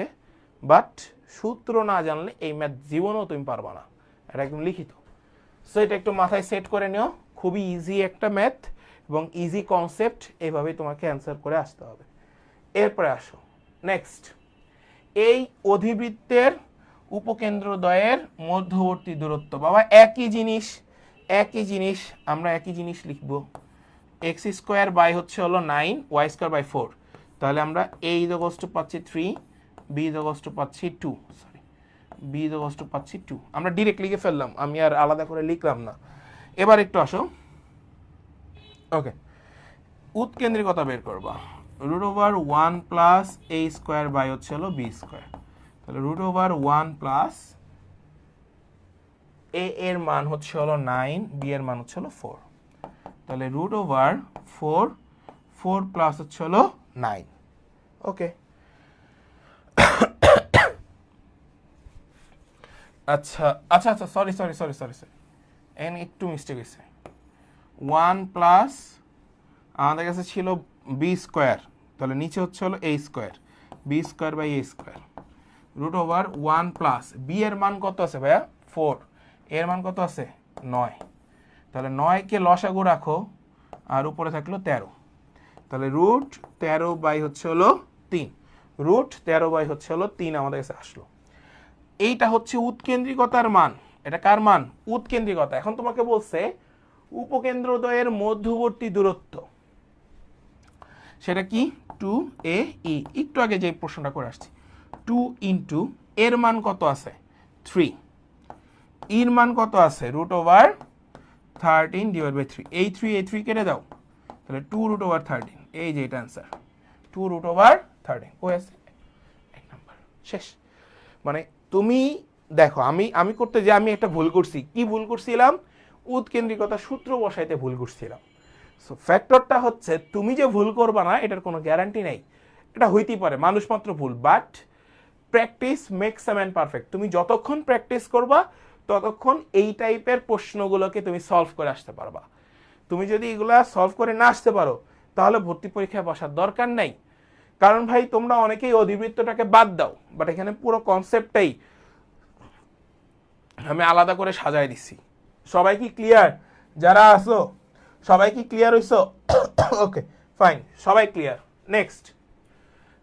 বাট সূত্র না জানলে এই ম্যাথ জীবনেও তুমি পারবা না, এটা একদম লিখিত। সো এটা একটু মাথায় সেট করে নিও, খুবই ইজি একটা ম্যাথ এবং ইজি কনসেপ্ট, এইভাবেই তোমাকে অ্যান্সার করে আসতে হবে। এরপরে আসো নেক্সট, এই অধিবৃত্তের উপকেন্দ্রদ্বয়ের মধ্যবর্তী দূরত্ব। বাবা একই জিনিস আমরা একই জিনিস লিখব। এক্স স্কোয়ার বাই হচ্ছে হলো 9, ওয়াই স্কোয়ার বাই 4। তাহলে আমরা এ ইজ ইকুয়ালস টু পাচ্ছি 3, বি ইজ ইকুয়ালস টু পাচ্ছি 2, বি ইজ ইকুয়ালস টু পাচ্ছি 2। আমরা ডিরেক্ট লিখে ফেললাম, আমি আর আলাদা করে লিখলাম না। এবার একটু আসো, ওকে, উৎকেন্দ্রিকতা বের করবা। √1 প্লাস এ স্কোয়ার বাই হচ্ছে হলো বি স্কোয়ার। তাহলে √1 প্লাস এ এর মান হচ্ছে হলো 9, বি এর মান হচ্ছে হলো 4। তাহলে √4 প্লাস হচ্ছে হলো 9। ওকে, আচ্ছা সরি এখানে একটু মিস্টেক হয়েছে। 1 প্লাস আমাদের কাছে ছিল বি স্কোয়ার, তাহলে নিচে হচ্ছে হলো a square, b square by a square. √1 plus b এর মান কত আছে ভাইয়া? 4, এর মান কত আছে? 9। তাহলে 9কে লসাগু রাখো, আর উপরে থাকলো 13। তাহলে √13 বাই হচ্ছে হলো 3, √13 বাই হচ্ছে হলো 3 আমাদের কাছে আসলো। এইটা হচ্ছে উৎকেন্দ্রিকতার মান। এটা কার মান? উৎকেন্দ্রিকতা। এখন তোমাকে বলছে উপকেন্দ্রদ্বয়ের মধ্যবর্তী দূরত্ব, সেটা কি? 2AE। একটু আগে যে প্রশ্নটা করে আসছি, 2 ইন্টু এর মান কত আছে? 3, ইর মান কত আছে? √13 ডিভাইড বাই 3। এই 3 কেটে দাও, তাহলে 2√13। এই যে এটা অ্যান্সার, 2√13। কই আছে? এক নাম্বার, শেষ। মানে তুমি দেখো, আমি করতে যে আমি একটা ভুল করছি। কি ভুল করছিলাম? উৎকেন্দ্রিকতা সূত্র বসাইতে ভুল করছিলাম। সো ফ্যাক্টরটা হচ্ছে, তুমি যে ভুল করবা না এটার কোনো গ্যারান্টি নাই, এটা হইতেই পারে, মানুষ মাত্র ভুল, but practice makes a man perfect. তুমি যতক্ষণ প্র্যাকটিস করবা ততক্ষণ এই টাইপের প্রশ্নগুলোকে তুমি সলভ করে আসতে পারবা। তুমি যদি এগুলা সলভ করে না আসতে পারো তাহলে ভর্তি পরীক্ষায় বসার দরকার নাই। কারণ ভাই তোমরা অনেকেই অধিবৃত্তটাকে বাদ দাও, বাট এখানে পুরো কনসেপ্টটাই আমি আলাদা করে সাজাই দিচ্ছি। সবাই কি ক্লিয়ার? যারা আসো সবাই কি ক্লিয়ার হইছো? ওকে ফাইন, সবাই ক্লিয়ার। নেক্সট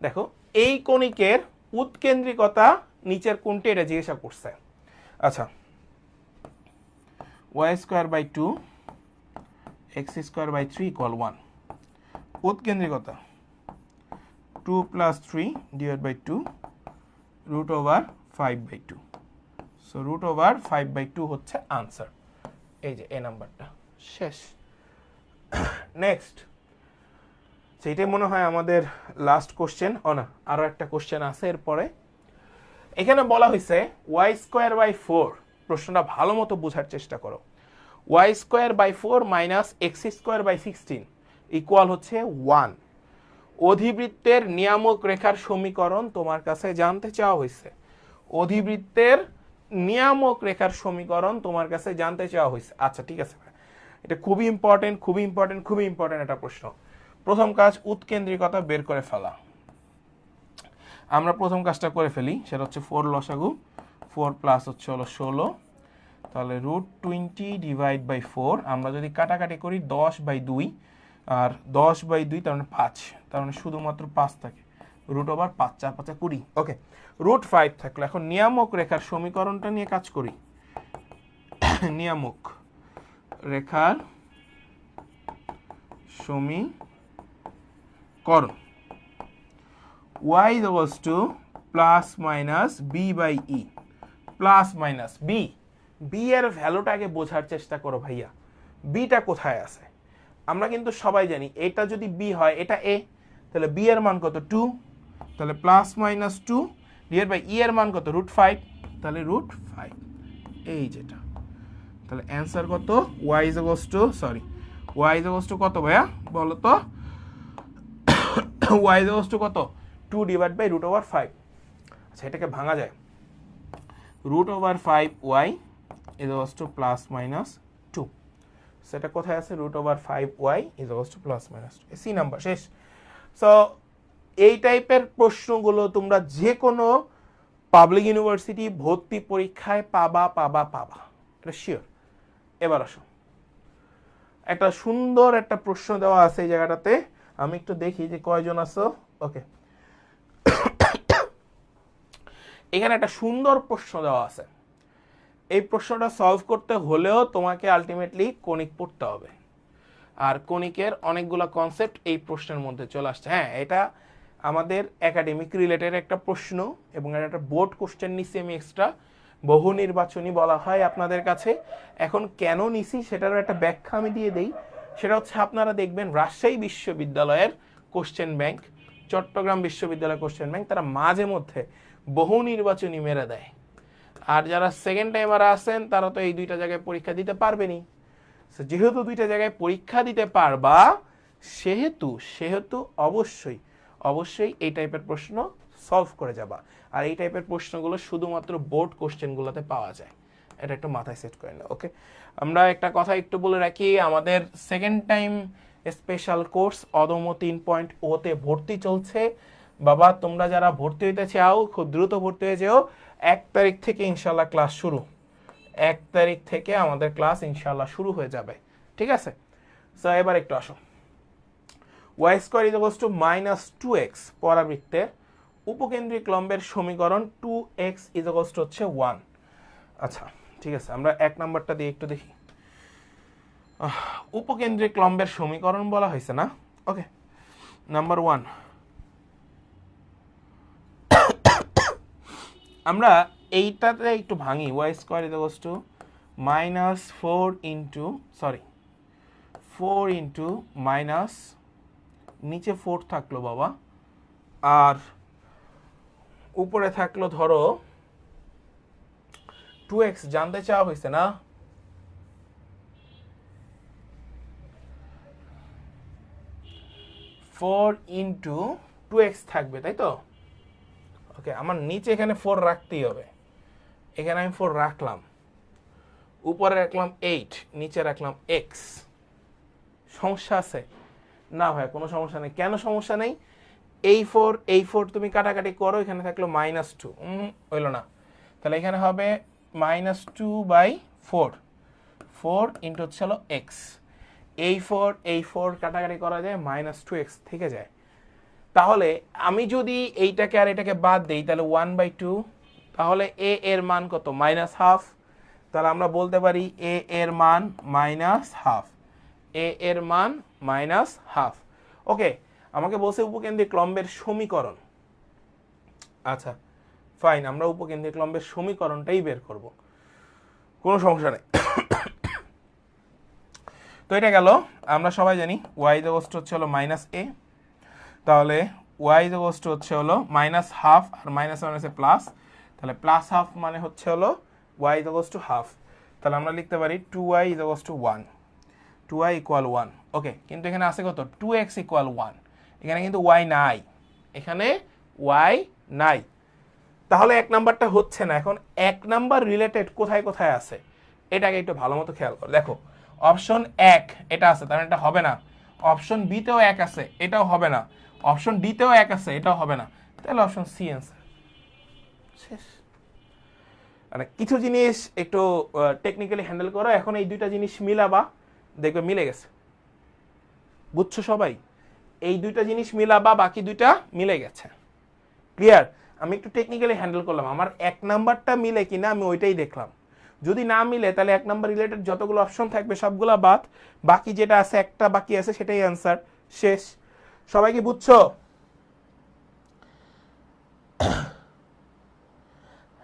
দেখো, এই কণিকের উৎকেন্দ্রিকতা নিচের কোনটি এটা জিজ্ঞাসা করছে। আচ্ছা, y square by 2 x square by 3 equal 1। উৎকেন্দ্রিকতা 2 প্লাস 3 ডিভাইড বাই 2 √5/2। সো √5/2 হচ্ছে আনসার। এই যে এ নাম্বারটা শেষ। নেক্সট, সেইটাই মনে হয় আমাদের লাস্ট কোশ্চেন। না, আরো একটা কোশ্চেন আছে এরপরে। এখানে বলা হয়েছে ওয়াই স্কোয়ার বাই 4। প্রশ্নটা ভালো মতো বোঝার চেষ্টা করো। Y square by 4 minus x square by 16 equal হচ্ছে 1। অধিবৃত্তের নিয়ামক রেখার সমীকরণ তোমার কাছে জানতে চাওয়া হয়েছে। অধিবৃত্তের নিয়ামক রেখার সমীকরণ তোমার কাছে জানতে চাওয়া হয়েছে। আচ্ছা ঠিক আছে, এটা খুবই ইম্পর্টেন্ট একটা প্রশ্ন। প্রথম কাজ, উৎকেন্দ্রিকতা বের করে ফেলা। আমরা প্রথম কাজটা করে ফেলি, সেটা হচ্ছে 4 লসাগু, 4 প্লাস হচ্ছে হলো 16। তাহলে √20 ডিভাইড বাই 4, আমরা যদি কাটাকাটি করি 10/2, আর 10/2 তার মানে 5, তার মানে শুধুমাত্র 5 থাকে, √5, 4 5 20। ওকে, √5 থাকলো। এখন নিয়ামক রেখার সমীকরণটা নিয়ে কাজ করি। নিয়ামক রেখার সমীকরণ y equals to plus minus b/e, plus minus b। B এর ভ্যালুটাকে বোঝার চেষ্টা করো ভাইয়া, বিটা কোথায় আছে। আমরা কিন্তু সবাই জানি এটা যদি বি হয় এটা এ, তাহলে বি এর মান কত 2, তাহলে প্লাস মাইনাস 2 ডিভাইড বাই ই এর মান কত √5, তাহলে √5 এই যেটা। তাহলে অ্যান্সার কত, y is equals to y is equals to কত ভাইয়া বলো তো, y is equals to কত 2 ডিভাইড বাই √5। আচ্ছা এটাকে ভাঙা যায়, √5y is equals to plus minus 2। সেটা কোথায় আছে, √5y is equals to plus minus 2, C number শেষ। সো এই টাইপের প্রশ্নগুলো তোমরা যে কোনো পাবলিক ইউনিভার্সিটি ভর্তি পরীক্ষায় পাবা, এটা শিওর। এবার আসো, একটা সুন্দর একটা প্রশ্ন দেওয়া আছে এই জায়গাটাতে, আমি একটু দেখি যে কয়জন আছো। ওকে, এখানে একটা সুন্দর প্রশ্ন দেওয়া আছে। এই প্রশ্নটা সলভ করতে হলেও তোমাকে আলটিমেটলি কণিক পড়তে হবে, আর কণিকের অনেকগুলো কনসেপ্ট এই প্রশ্নের মধ্যে চলে আসছে। হ্যাঁ, এটা আমাদের একাডেমিক রিলেটেড একটা প্রশ্ন এবং এটা একটা বোর্ড কোশ্চেন নিচ্ছি আমি এক্সট্রা, বহু নির্বাচনী বলা হয় আপনাদের কাছে। এখন কেন নিছি সেটারও একটা ব্যাখ্যা আমি দিয়ে দেই। সেটা হচ্ছে আপনারা দেখবেন রাজশাহী বিশ্ববিদ্যালয়ের কোশ্চেন ব্যাংক, চট্টগ্রাম বিশ্ববিদ্যালয়ের কোশ্চেন ব্যাংক, তারা মাঝে মধ্যে বহু নির্বাচনী মেরে দেয়। আর যারা সেকেন্ড টাইমার আছেন তারা তো এই দুইটা জায়গায় পরীক্ষা দিতে পারবেনি। যেহেতু দুইটা জায়গায় পরীক্ষা দিতে পারবা, সেহেতু অবশ্যই এই টাইপের প্রশ্ন সলভ করে যাবা। আর এই টাইপের প্রশ্নগুলো শুধুমাত্র বোর্ড কোশ্চেনগুলোতে পাওয়া যায়, এটা একটু মাথায় সেট করে নাও। ওকে, আমরা একটা কথা একটু বলে রাখি, আমাদের সেকেন্ড টাইম স্পেশাল কোর্স অদম্য 3.0 তে ভর্তি চলছে। বাবা তোমরা যারা ভর্তি হইতে চাও খুব দ্রুত ভর্তি হয়ে যাও। 1 তারিখ থেকে ইনশাল্লাহ ক্লাস শুরু, 1 তারিখ থেকে আমাদের ক্লাস ইনশাল্লাহ শুরু হয়ে যাবে, ঠিক আছে। সো এবার একটু আসো, y square is equals two -2x পরাবৃত্তের উপকেন্দ্রিক লম্বের সমীকরণ 2x ইজ ইকুয়ালস টু হচ্ছে 1। আচ্ছা ঠিক আছে, আমরা 1 নাম্বারটা দিয়ে একটু দেখি। উপকেন্দ্রিক লম্বের সমীকরণ বলা হয়েছে না। ওকে, নাম্বার 1, আমরা এইটাতে একটু ভাঙি। y square is equals to -4 into minus, নিচে 4 থাকলো বাবা, আর উপরে থাকলো ধরো 2x জানতে চাওয়া হয়েছে না। ফোর ইন্টু 2x থাকবে তাই তো। ওকে, আমার নিচে এখানে 4 রাখতেই হবে, এখানে আমি 4 রাখলাম, উপরে রাখলাম 8, নিচে রাখলাম x। সমস্যা আছে না ভাই? কোনো সমস্যা নেই। কেন সমস্যা নেই? এই 4 তুমি কাটাকাটি করো, এখানে থাকলো -2, হইল না, তাহলে এখানে হবে -2/4, 4 ইন্টু হচ্ছে হলো x। এই 4 কাটাকাটি করা যায়, -2x থেকে যায়। তাহলে আমি যদি এইটাকে আর এটাকে বাদ দেই তাহলে 1/2, তাহলে a এর মান কত, -1/2। তাহলে আমরা বলতে পারি a এর মান -1/2, a এর মান -1/2। ওকে, আমাকে বলছে উপকেন্দ্রিক লম্বের সমীকরণ। আচ্ছা ফাইন, আমরা উপকেন্দ্রিক লম্বের সমীকরণটাই বের করব, কোনো সমস্যা নেই। তো এটা গেল, আমরা সবাই জানি y ইকুয়াল হচ্ছে হলো -a, তাহলে y ইকুয়াল হচ্ছে হলো -1/2 আর -1 প্লাস, তাহলে +1/2 মানে হচ্ছে হলো y ইকুয়াল টু 1/2। তাহলে আমরা লিখতে পারি 2y equal to 1, 2y equal 1। ওকে, কিন্তু এখানে আছে কত, 2x ইকুয়াল 1, এখানে কিন্তু y নাই, এখানে y নাই। তাহলে 1 নাম্বারটা হচ্ছে না। এখন 1 নাম্বার রিলেটেড কোথায় কোথায় আছে এটাকে একটু ভালো মতো খেয়াল করো। দেখো অপশন 1 এটা আছে, তার মানে এটা হবে না। অপশন বি তেও 1 আছে, এটাও হবে না। অপশন ডি তেও 1 আছে, এটাও হবে না। তাহলে অপশন সি অ্যান্সার শেষ। মানে কিছু জিনিস একটু টেকনিক্যালি হ্যান্ডেল করো। এখন এই দুইটা জিনিস মিলাবা, দেখবে মিলে গেছে। বুঝছো সবাই? এই দুইটা জিনিস মিলাবা, বাকি দুইটা মিলে গেছে। ক্লিয়ার? আমি একটু টেকনিক্যালি হ্যান্ডেল করলাম, আমার 1 নাম্বারটা মিলে কিনা আমি ওইটাই দেখলাম। যদি না মিলে তাহলে 1 নাম্বার রিলেটেড যতগুলো অপশন থাকবে সবগুলো বাদ, বাকি যেটা আছে একটা বাকি আছে সেটাই অ্যান্সার, শেষ। সবাই কি বুঝছো?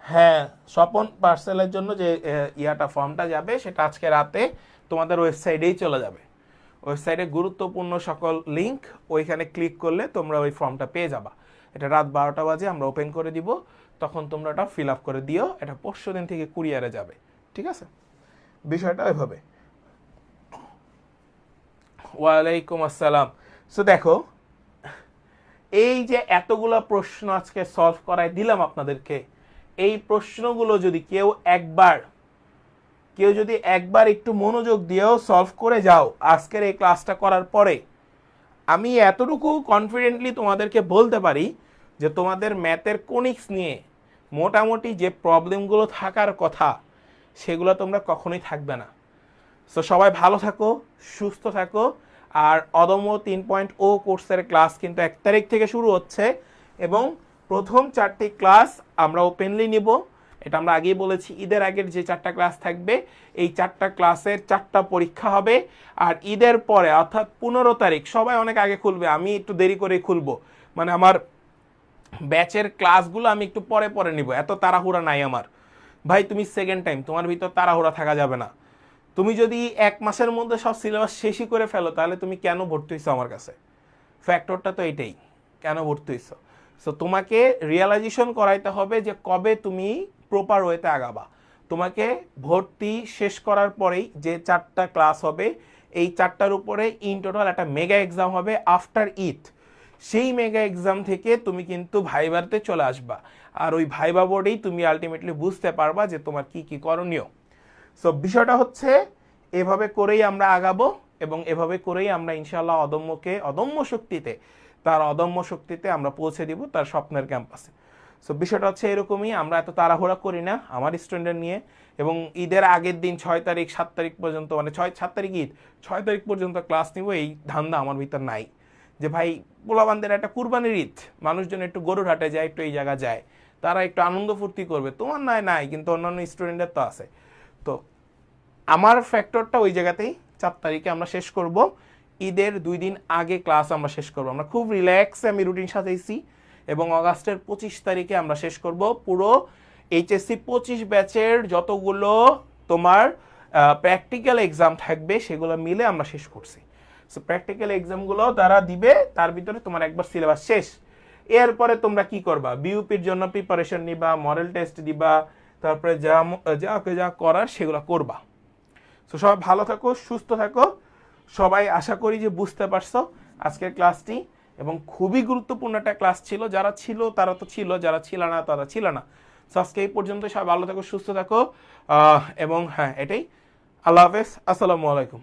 হ্যাঁ, স্বপন পার্সেলের জন্য যে ফর্মটা যাবে সেটা আজকে রাতে তোমাদের ওয়েবসাইটেই চলে যাবে। ওয়েবসাইটে গুরুত্বপূর্ণ সকল লিংক, ওইখানে ক্লিক করলে তোমরা ওই ফর্মটা পেয়ে যাবা। এটা রাত 12টা বাজে আমরা ওপেন করে দিব, তখন তোমরা এটা ফিল আপ করে দিও। এটা পরশু দিন থেকে কুরিয়ারে যাবে, ঠিক আছে? বিষয়টা ওইভাবে। ওয়ালাইকুম আসসালাম। সো দেখো, এই যে এতগুলো প্রশ্ন আজকে সলভ করাই দিলাম আপনাদেরকে, এই প্রশ্নগুলো যদি কেউ একবার একটু মনোযোগ দিয়েও সলভ করে যাও আজকের এই ক্লাসটা করার পরে, আমি এতটুকু কনফিডেন্টলি তোমাদেরকে বলতে পারি যে তোমাদের ম্যাথের কোনিক্স নিয়ে মোটামুটি যে প্রবলেমগুলো থাকার কথা সেগুলো তোমরা কখনোই থাকবে না। সো সবাই ভালো থাকো, সুস্থ থাকো। আর অদম্য 3.0 কোর্সের ক্লাস কিন্তু 1 তারিখ থেকে শুরু হচ্ছে, এবং প্রথম 4টি ক্লাস আমরা ওপেনলি নিব। এটা আমরা আগেই বলেছি, ঈদের আগের যে 4টা ক্লাস থাকবে এই 4টা ক্লাসের 4টা পরীক্ষা হবে। আর ঈদের পরে অর্থাৎ 15 তারিখ, সবাই অনেক আগে খুলবে, আমি একটু দেরি করে খুলবো, মানে আমার ব্যাচের ক্লাসগুলো আমি একটু পরে পরে নিব, এত তাড়াহুড়া নাই আমার। ভাই তুমি সেকেন্ড টাইম, তোমার ভিতর তাড়াহুড়া থাকা যাবে না। তুমি যদি 1 মাসের মধ্যে সব সিলেবাস শেষই করে ফেলো তাহলে তুমি কেন ভর্তি হইছো আমার কাছে? ফ্যাক্টরটা তো এইটাই, কেন ভর্তি হইছো। সো তোমাকে রিয়েলাইজেশন করাইতে হবে যে কবে তুমি প্রপার ওয়েতে আগাবা। তোমাকে ভর্তি শেষ করার পরেই যে 4টা ক্লাস হবে, এই 4টার উপরে ইন টোটাল একটা মেগা এক্সাম হবে আফটার ঈদ। সেই মেগা এক্সাম থেকে তুমি কিন্তু ভাইবাতে চলে আসবা, আর ওই ভাইবা বোর্ডেই তুমি আলটিমেটলি বুঝতে পারবা যে তোমার কি কি করণীয়। সো বিষয়টা হচ্ছে এভাবে করেই আমরা আগাবো, এবং এভাবে করেই আমরা ইনশাআল্লাহ অদম্য শক্তিতে আমরা পৌঁছে দিব তার স্বপ্নের ক্যাম্পাসে। সো বিষয়টা হচ্ছে এরকমই, আমরা এত তাড়াহুড়া করি না আমার স্টুডেন্ট নিয়ে। এবং ঈদের আগের দিন 6 তারিখ 7 তারিখ পর্যন্ত, মানে 7 তারিখ ঈদ, 6 তারিখ পর্যন্ত ক্লাস নিব, এই ধান্দা আমার ভিতর নাই। যে ভাই পোলাবানদের একটা কুরবানির ঈদ, মানুষজন একটু গরুর হাটে যায়, একটু এই জায়গা যায়, তারা একটু আনন্দ ফুর্তি করবে, তোমার নাই, কিন্তু অন্যান্য স্টুডেন্টের তো আছে। তো আমার ফ্যাক্টরটা ওই জায়গাতেই 4 তারিখে আমরা শেষ করব, ঈদের 2 দিন আগে ক্লাস আমরা শেষ করব। আমরা খুব রিল্যাক্সে আমি রুটিন সাজাইছি, এবং অগাস্টের 25 তারিখে আমরা শেষ করব পুরো এইচএসসি 25 ব্যাচের যতগুলো তোমার প্র্যাকটিক্যাল এক্সাম থাকবে সেগুলো মিলে আমরা শেষ করছি। সো প্র্যাকটিক্যাল এক্সামগুলো যারা দিবে তার ভিতরে তোমার একবার সিলেবাস শেষ। এরপরে তোমরা কি করবা? বিইউপির জন্য প্রিপারেশন নিবা, মডেল টেস্ট দিবা, তারপরে যা করার সেগুলো করবা। তো সবাই ভালো থাকো, সুস্থ থাকো। সবাই আশা করি যে বুঝতে পারছো আজকের ক্লাসটি, এবং খুবই গুরুত্বপূর্ণ একটা ক্লাস ছিল। যারা ছিল তারা তো ছিল, যারা ছিল না তারা ছিল না। সো আজকে এই পর্যন্ত, সবাই ভালো থাকো, সুস্থ থাকো, এবং হ্যাঁ এটাই। আল্লাহ হাফেজ, আসসালামু আলাইকুম।